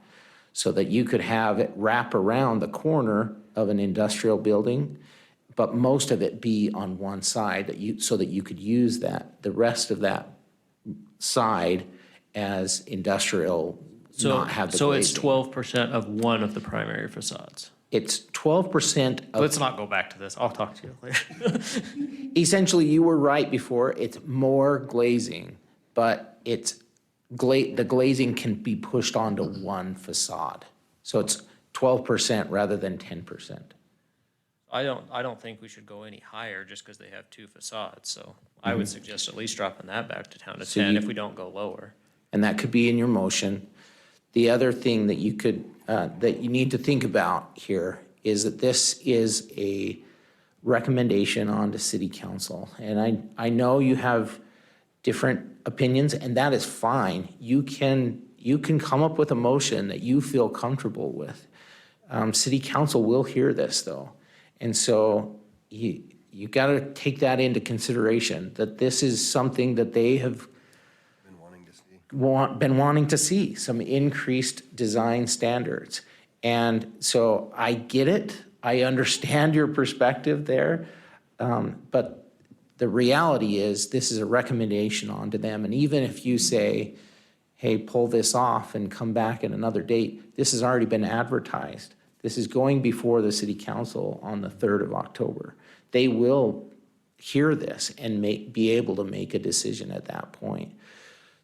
so that you could have it wrap around the corner of an industrial building, but most of it be on one side, so that you could use the rest of that side as industrial So, not have the so it's glazing. 12% of one of the primary facades. It's 12% of. Let's not go back to this. I'll talk to you later. Essentially, you were right before, it's more glazing, but it's the glazing can be pushed onto one facade. So it's 12% rather than 10%. I don't think we should go any higher just because they have two facades, so I would suggest at least dropping that back to down to So 10 you- if we don't go lower. And that could be in your motion. The other thing that you could, that you need to think about here is that this is a recommendation on to city council. And I know you have different opinions, and that is fine. You can come up with a motion that you feel comfortable with. City council will hear this, though. And so you got to take that into consideration, that this is something that they have been wanting to see, some increased design standards. And so I get it. I understand your perspective there. But the reality is this is a recommendation on to them. And even if you say, hey, pull this off and come back at another date, this has already been advertised. This is going before the city council on the 3rd of October. They will hear this and be able to make a decision at that point.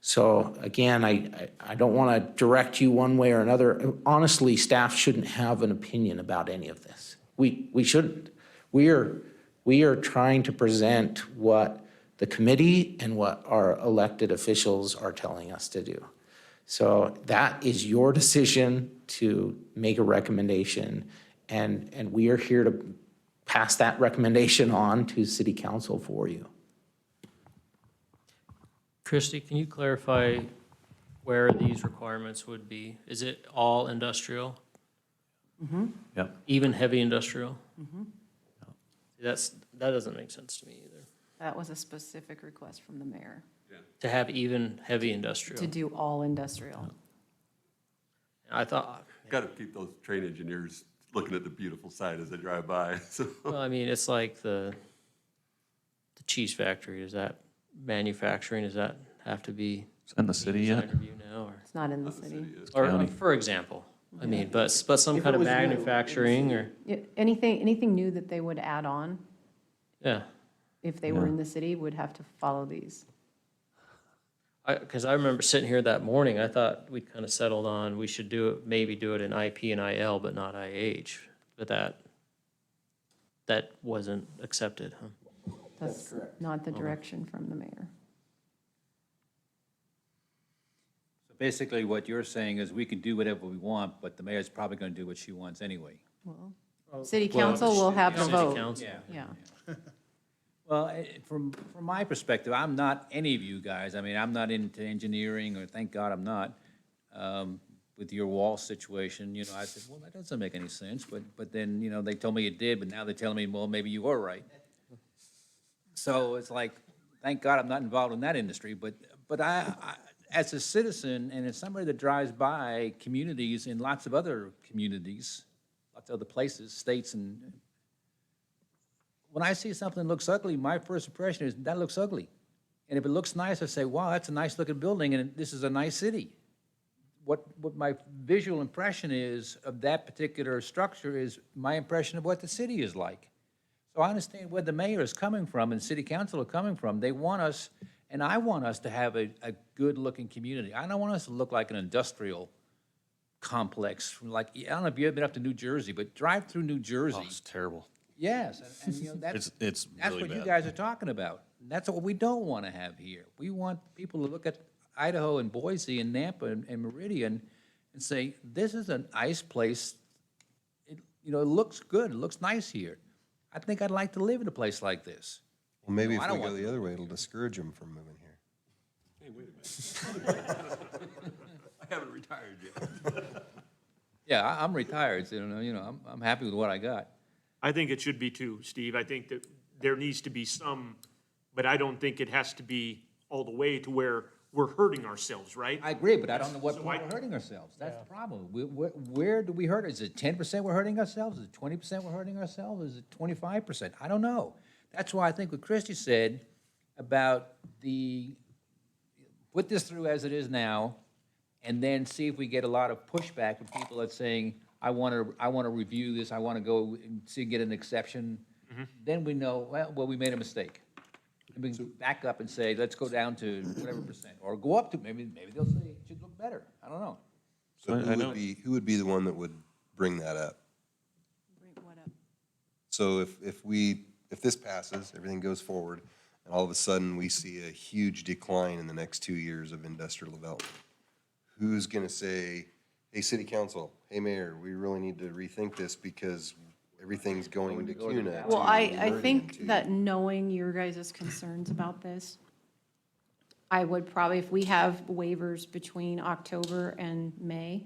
So again, I don't want to direct you one way or another. Honestly, staff shouldn't have an opinion about any of this. We shouldn't. We are trying to present what the committee and what our elected officials are telling us to do. So that is your decision to make a recommendation, and we are here to pass that recommendation on to city council for you. Christie, can you clarify where these requirements would be? Is it all industrial? Yep. Even heavy industrial? That doesn't make sense to me either. That was a specific request from the mayor, To have even heavy industrial. to do all industrial. I thought, Got to keep those train engineers looking at the beautiful site as they drive by, so. well, I mean, it's like the cheese factory, is that manufacturing, does that have to be? Is that in the city yet? design review now, or? It's not in the city. Or, County. for example, I mean, but some If kind it of was new, manufacturing or, Yeah, anything new that they would add on, yeah. if they were in the city, would have to follow these. Because I remember sitting here that morning, I thought we'd kind of settled on, we should do it, maybe do it in IP and IL, but not IH. But that wasn't accepted, huh? That's not the direction from the mayor. So basically, what you're saying is we can do whatever we want, but the mayor's probably going to do what she wants anyway. City council will have the City vote. council. Yeah. Well, from my perspective, I'm not any of you guys. I mean, I'm not into engineering, or thank God I'm not. With your wall situation, you know, I said, well, that doesn't make any sense. But then, you know, they told me it did, but now they're telling me, well, maybe you were right. So it's like, thank God I'm not involved in that industry. But I as a citizen and as somebody that drives by communities in lots of other communities, lots of other places, states, and when I see something that looks ugly, my first impression is that looks ugly. And if it looks nice, I say, wow, that's a nice looking building and this is a nice city. What my visual impression is of that particular structure is my impression of what the city is like. So I understand where the mayor is coming from and city council are coming from. They want us, and I want us to have a good looking community. I don't want us to look like an industrial complex. Like, I don't know if you've ever been up to New Jersey, but drive through New Jersey. Oh, it's terrible. Yes, and you know, that's It's that's really what you bad. guys are talking about. And that's what we don't want to have here. We want people to look at Idaho and Boise and Nampa and Meridian and say, this is a nice place. It looks good, it looks nice here. I think I'd like to live in a place like this. Well, maybe No, I if don't we go want the other way, it'll discourage them from moving here. Hey, wait a minute. I haven't retired yet. Yeah, I'm retired, so, I'm happy with what I got. I think it should be too, Steve. I think that there needs to be some, but I don't think it has to be all the way to where we're hurting ourselves, right? I agree, but I don't know what So point we're hurting ourselves. That's the problem. Where do we hurt? Is it 10% we're hurting ourselves? Is it 20% we're hurting ourselves? Is it 25%? I don't know. That's why I think what Christie said about the put this through as it is now, and then see if we get a lot of pushback from people that's saying, I want to review this, I want to go and see, get an exception, then we know, well, we made a mistake. And we can back up and say, let's go down to whatever percent, or go up to, maybe they'll say it should look better, I don't know. So who would be the one that would bring that up? Bring what up? So if this passes, everything goes forward, and all of a sudden we see a huge decline in the next 2 years of industrial development, who's gonna say, hey, city council, hey, mayor, we really need to rethink this because everything's going to CUNA. Well, to I Meridian, think to-" that knowing your guys' concerns about this, I would probably, if we have waivers between October and May,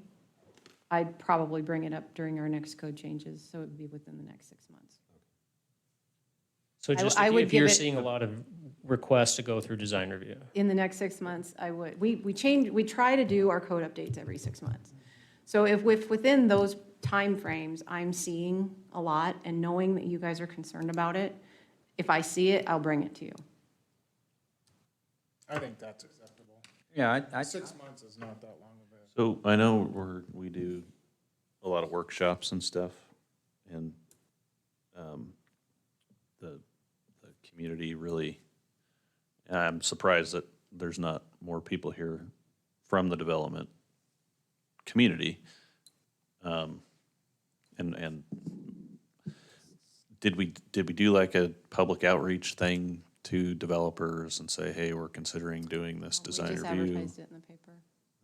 I'd probably bring it up during our next code changes, so it would be within the next 6 months. So just I would if you're give it- seeing a lot of requests to go through design review. In the next 6 months, I would. We try to do our code updates every 6 months. So if within those timeframes, I'm seeing a lot and knowing that you guys are concerned about it, if I see it, I'll bring it to you. I think that's acceptable. Yeah, I 6 months is not that long of a. So I know we do a lot of workshops and stuff, and the community really, I'm surprised that there's not more people here from the development community. And did we do like a public outreach thing to developers and say, hey, we're considering doing this design We just review? advertised it in the paper.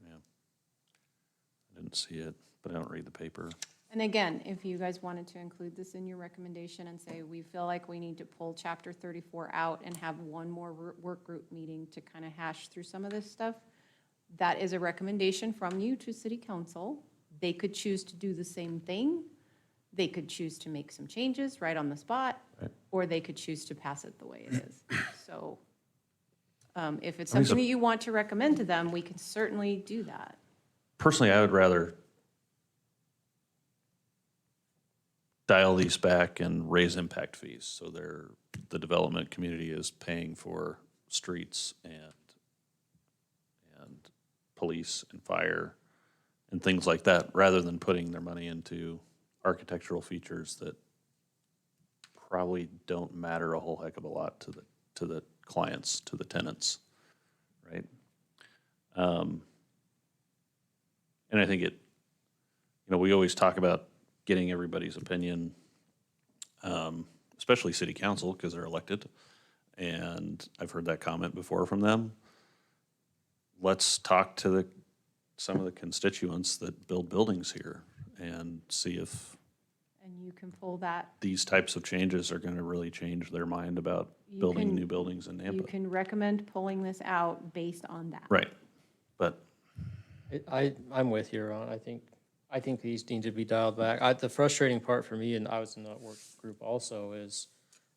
I didn't see it, but I don't read the paper. And again, if you guys wanted to include this in your recommendation and say, we feel like we need to pull chapter 34 out and have one more work group meeting to kind of hash through some of this stuff, that is a recommendation from you to city council. They could choose to do the same thing. They could choose to make some changes right on the spot, or they could choose to pass it the way it is. So if it's something that you want to recommend to them, we can certainly do that. Personally, I would rather dial these back and raise impact fees, so the development community is paying for streets and police and fire and things like that, rather than putting their money into architectural features that probably don't matter a whole heck of a lot to the clients, to the tenants, right? And I think we always talk about getting everybody's opinion, especially city council, because they're elected. And I've heard that comment before from them. Let's talk to some of the constituents that build buildings here and see if And you can pull that. these types of changes are going to really change their mind about You building can- new buildings in You Nampa. can recommend pulling this out based on that. Right, but I'm with you, Ron. I think these need to be dialed back. The frustrating part for me, and I was in that work group also, is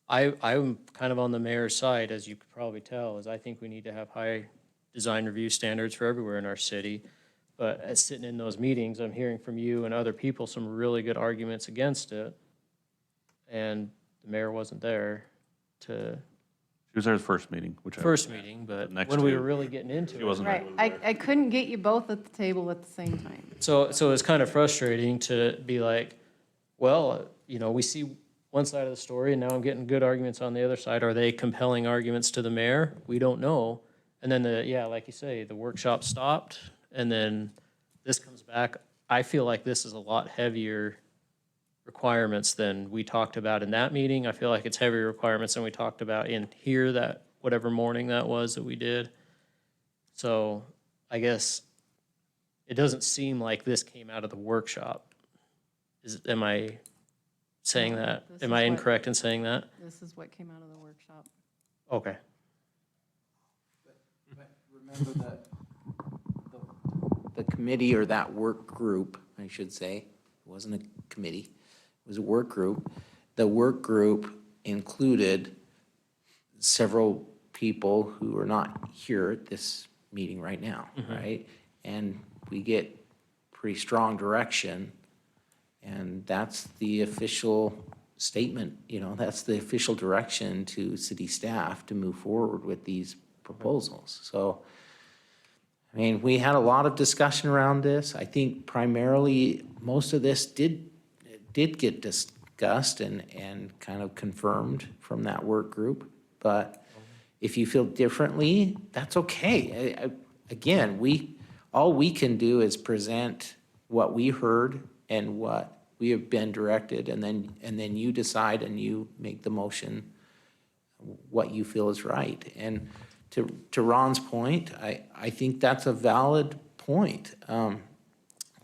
I'm kind of on the mayor's side, as you could probably tell, is I think we need to have high design review standards for everywhere in our city. But as sitting in those meetings, I'm hearing from you and other people some really good arguments against it. And the mayor wasn't there to, she was there the first meeting, which I. first meeting, but next when we two, were really getting into she it. wasn't Right. I couldn't get you both at the table at the same time. So it's kind of frustrating to be like, well, we see one side of the story and now I'm getting good arguments on the other side. Are they compelling arguments to the mayor? We don't know. And then like you say, the workshop stopped and then this comes back. I feel like this is a lot heavier requirements than we talked about in that meeting. I feel like it's heavier requirements than we talked about in here, that whatever morning that was that we did. So I guess it doesn't seem like this came out of the workshop. Am I saying that? This Am is I what- incorrect in saying that? This is what came out of the workshop. Okay. Remember the committee, or that work group, I should say, it wasn't a committee, it was a work group. The work group included several people who are not here at this meeting right now, right? And we get pretty strong direction, and that's the official statement, that's the official direction to city staff to move forward with these proposals. So I mean, we had a lot of discussion around this. I think primarily, most of this did get discussed and kind of confirmed from that work group. But if you feel differently, that's okay. Again, all we can do is present what we heard and what we have been directed, and then you decide and you make the motion what you feel is right. And to Ron's point, I think that's a valid point.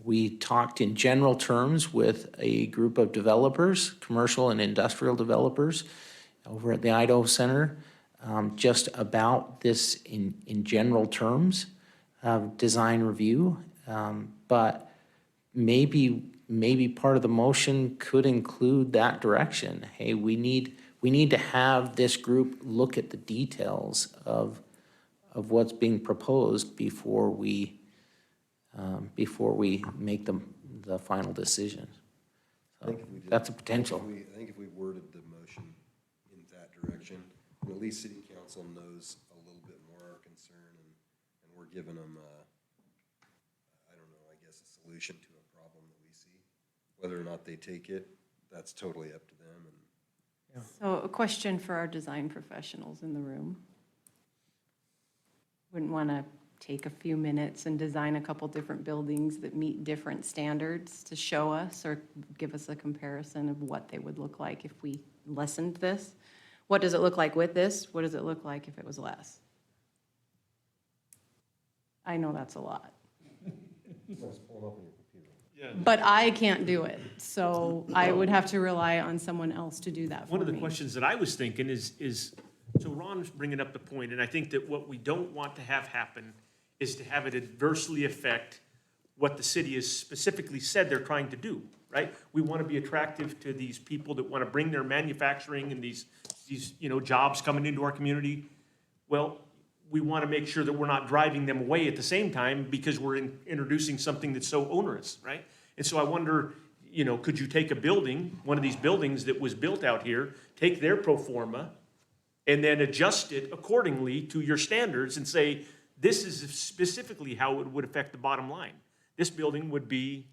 We talked in general terms with a group of developers, commercial and industrial developers over at the Idaho Center, just about this in general terms of design review. But maybe part of the motion could include that direction. Hey, we need to have this group look at the details of what's being proposed before we make the final decision. I think if we did- That's a potential. I think if we worded the motion in that direction, then at least city council knows a little bit more our concern, and we're giving them, I don't know, I guess a solution to a problem that we see. Whether or not they take it, that's totally up to them, and So a question for our design professionals in the room. Wouldn't want to take a few minutes and design a couple different buildings that meet different standards to show us or give us a comparison of what they would look like if we lessened this? What does it look like with this? What does it look like if it was less? I know that's a lot. But I can't do it, so I would have to rely on someone else to do that for me. One of the questions that I was thinking is, so Ron's bringing up the point, and I think that what we don't want to have happen is to have it adversely affect what the city has specifically said they're trying to do, right? We want to be attractive to these people that want to bring their manufacturing and these jobs coming into our community. Well, we want to make sure that we're not driving them away at the same time because we're introducing something that's so onerous, right? And so I wonder, could you take a building, one of these buildings that was built out here, take their pro forma, and then adjust it accordingly to your standards and say, this is specifically how it would affect the bottom line. This building would be,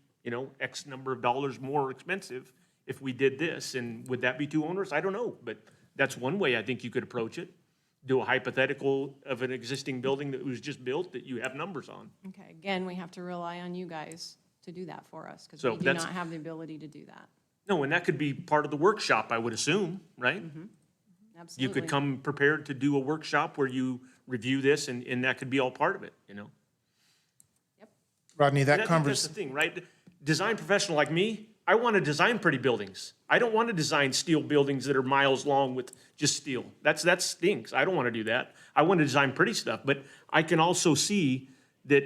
X number of dollars more expensive if we did this, and would that be too onerous? I don't know, but that's one way I think you could approach it. Do a hypothetical of an existing building that was just built that you have numbers on. Okay, again, we have to rely on you guys to do that for us, because So we do that's- not have the ability to do that. No, and that could be part of the workshop, I would assume, right? Absolutely. You could come prepared to do a workshop where you review this, and that could be all part of it, Rodney, And that I think that's conversation, the thing, right? Design professional like me, I want to design pretty buildings. I don't want to design steel buildings that are miles long with just steel. That stinks. I don't want to do that. I want to design pretty stuff, but I can also see that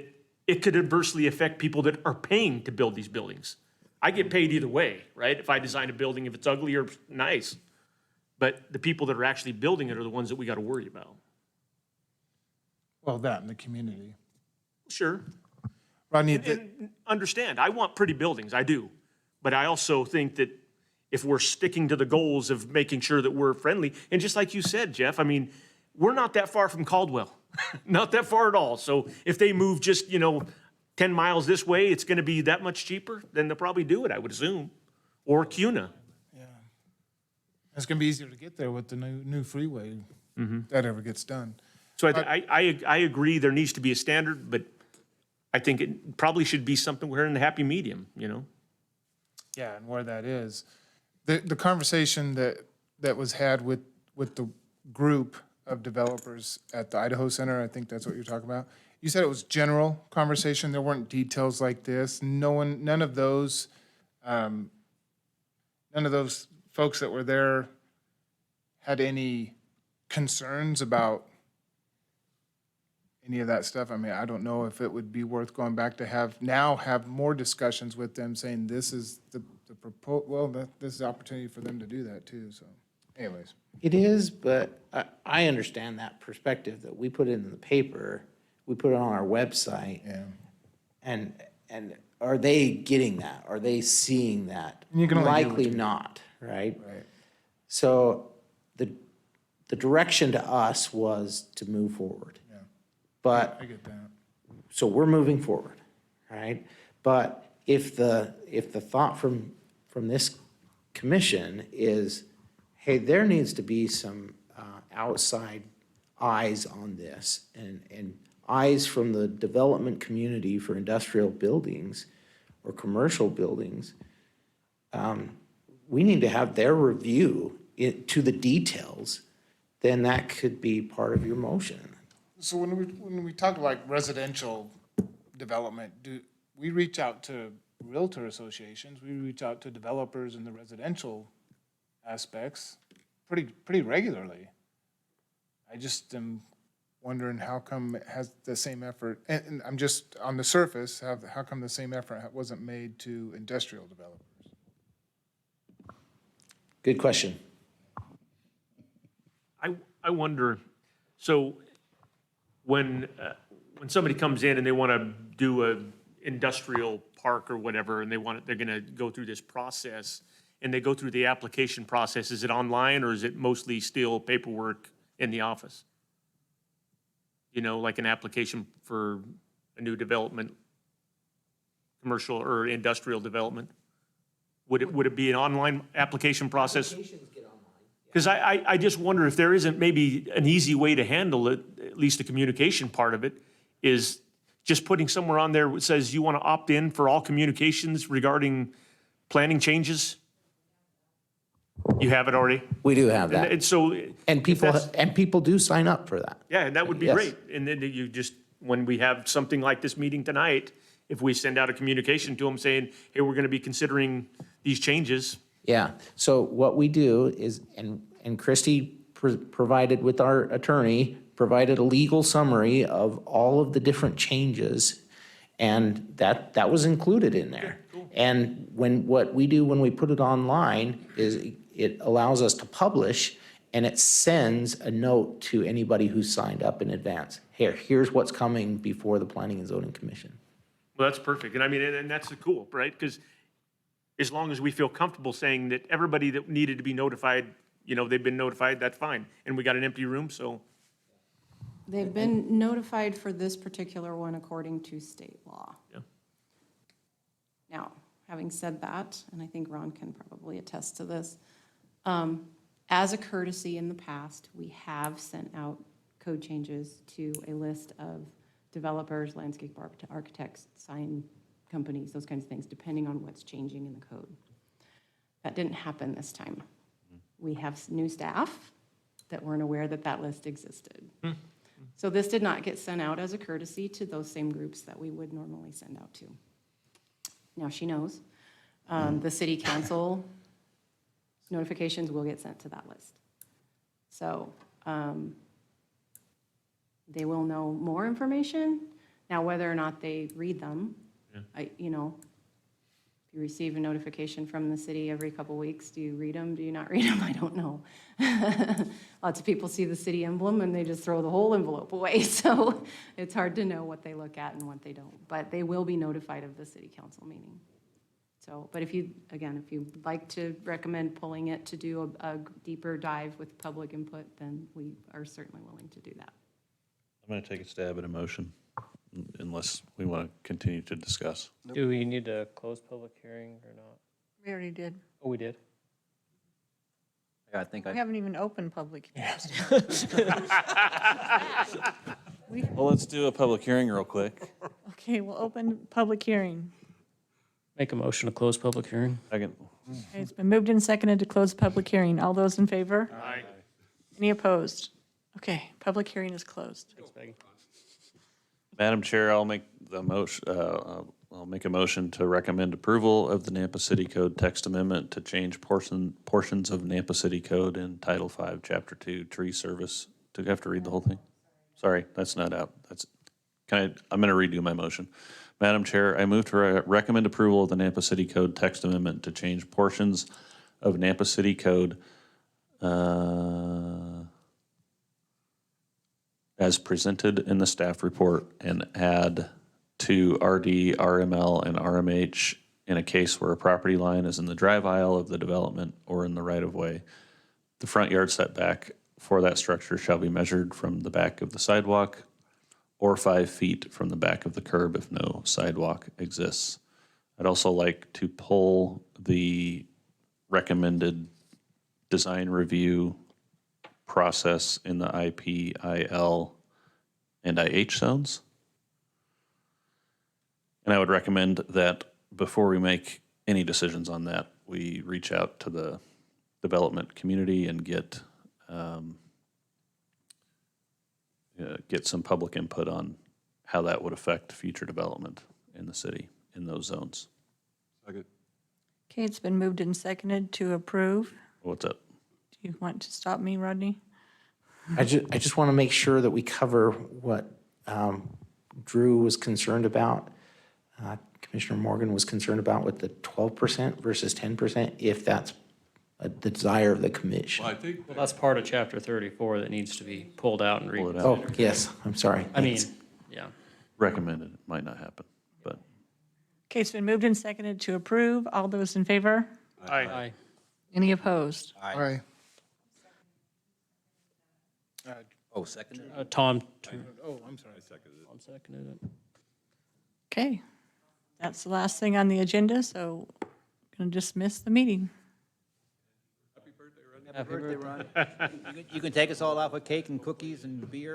it could adversely affect people that are paying to build these buildings. I get paid either way, right? If I design a building, if it's ugly or nice. But the people that are actually building it are the ones that we got to worry about. well, that in the community. Sure. Rodney, And understand, I want pretty buildings, I do. But I also think that if we're sticking to the goals of making sure that we're friendly, and just like you said, Jeff, I mean, we're not that far from Caldwell, not that far at all. So if they move just, 10 miles this way, it's going to be that much cheaper, then they'll probably do it, I would assume. Or CUNA. it's gonna be easier to get there with the new freeway, if that ever gets done. So I agree there needs to be a standard, but I think it probably should be something we're in the happy medium, Yeah, and where that is. The conversation that was had with the group of developers at the Idaho Center, I think that's what you're talking about. You said it was general conversation, there weren't details like this. None of those folks that were there had any concerns about any of that stuff. I mean, I don't know if it would be worth going back to have more discussions with them saying this is the this is the opportunity for them to do that too, so anyways. It is, but I understand that perspective that we put it in the paper, we put it on our website. Yeah. And are they getting that? Are they seeing that? You can only do what Likely you do. not, right? Right. So the direction to us was to move forward. Yeah. But I get that. so we're moving forward, all right? But if the thought from this commission is, hey, there needs to be some outside eyes on this and eyes from the development community for industrial buildings or commercial buildings, we need to have their review to the details, then that could be part of your motion. So when we talk like residential development, do we reach out to realtor associations? We reach out to developers in the residential aspects pretty regularly. I just am wondering how come it has the same effort, and I'm just on the surface, how come the same effort wasn't made to industrial developers? Good question. I wonder, so when somebody comes in and they want to do a industrial park or whatever, and they're going to go through this process, and they go through the application process, is it online or is it mostly still paperwork in the office? You know, like an application for a new development, commercial or industrial development? Would it be an online application process? Because I just wonder if there isn't maybe an easy way to handle it, at least the communication part of it, is just putting somewhere on there that says you want to opt in for all communications regarding planning changes? You have it already? We do have that. And so. And people do sign up for that. Yeah, and that would be Yes. great. And then you just, when we have something like this meeting tonight, if we send out a communication to them saying, hey, we're going to be considering these changes. Yeah, so what we do is, and Christie provided with our attorney, provided a legal summary of all of the different changes, and that was included in there. And what we do when we put it online is it allows us to publish, and it sends a note to anybody who signed up in advance. Here's what's coming before the Planning and Zoning Commission. Well, that's perfect. And I mean, and that's cool, right? Because as long as we feel comfortable saying that everybody that needed to be notified, you know, they've been notified, that's fine. And we got an empty room, so. They've been notified for this particular one according to state law. Yeah. Now, having said that, and I think Ron can probably attest to this, as a courtesy in the past, we have sent out code changes to a list of developers, landscape architects, sign companies, those kinds of things, depending on what's changing in the code. That didn't happen this time. We have new staff that weren't aware that that list existed. So this did not get sent out as a courtesy to those same groups that we would normally send out to. Now she knows. The city council notifications will get sent to that list. So they will know more information. Now, whether or not they read them, if you receive a notification from the city every couple weeks, do you read them? Do you not read them? I don't know. Lots of people see the city emblem and they just throw the whole envelope away. So it's hard to know what they look at and what they don't. But they will be notified of the city council meeting. So, but if you'd like to recommend pulling it to do a deeper dive with public input, then we are certainly willing to do that. I'm going to take a stab at a motion, unless we want to continue to discuss. Do we need to close public hearing or not? We already did. Oh, we did? I think We haven't even opened public hearings. Well, let's do a public hearing real quick. Okay, we'll open public hearing. Make a motion to close public hearing. Second. Okay, it's been moved and seconded to close public hearing. All those in favor? Aye. Any opposed? Okay, public hearing is closed. Thanks, Peggy. Madam Chair, I'll make the motion, I'll make a motion to recommend approval of the Nampa City Code text amendment to change portions of Nampa City Code in Title V, Chapter 2, Tree Service. Do I have to read the whole thing? Sorry, that's not out. I'm going to redo my motion. Madam Chair, I move to recommend approval of the Nampa City Code text amendment to change portions of Nampa City Code as presented in the staff report and add to RD, RML, and RMH in a case where a property line is in the drive aisle of the development or in the right-of-way. The front yard setback for that structure shall be measured from the back of the sidewalk or 5 feet from the back of the curb if no sidewalk exists. I'd also like to pull the recommended design review process in the IP, IL, and IH zones. And I would recommend that before we make any decisions on that, we reach out to the development community and get some public input on how that would affect future development in the city in those zones. Second. Okay, it's been moved and seconded to approve. What's up? Do you want to stop me, Rodney? I just want to make sure that we cover what Drew was concerned about. Commissioner Morgan was concerned about with the 12% versus 10%, if that's the desire of the commission. Well, I think, Well, that's part of chapter 34 that needs to be pulled out and Pull it reconsidered. out. Oh, yes, I'm sorry. I mean, Thanks. yeah. Recommended, it might not happen, but Okay, it's been moved and seconded to approve. All those in favor? Aye. Any opposed? Aye. Tom, Oh, I'm sorry. Tom seconded it. Okay, that's the last thing on the agenda, so going to dismiss the meeting. Happy birthday, Ron. You can take us all out with cake and cookies and beer.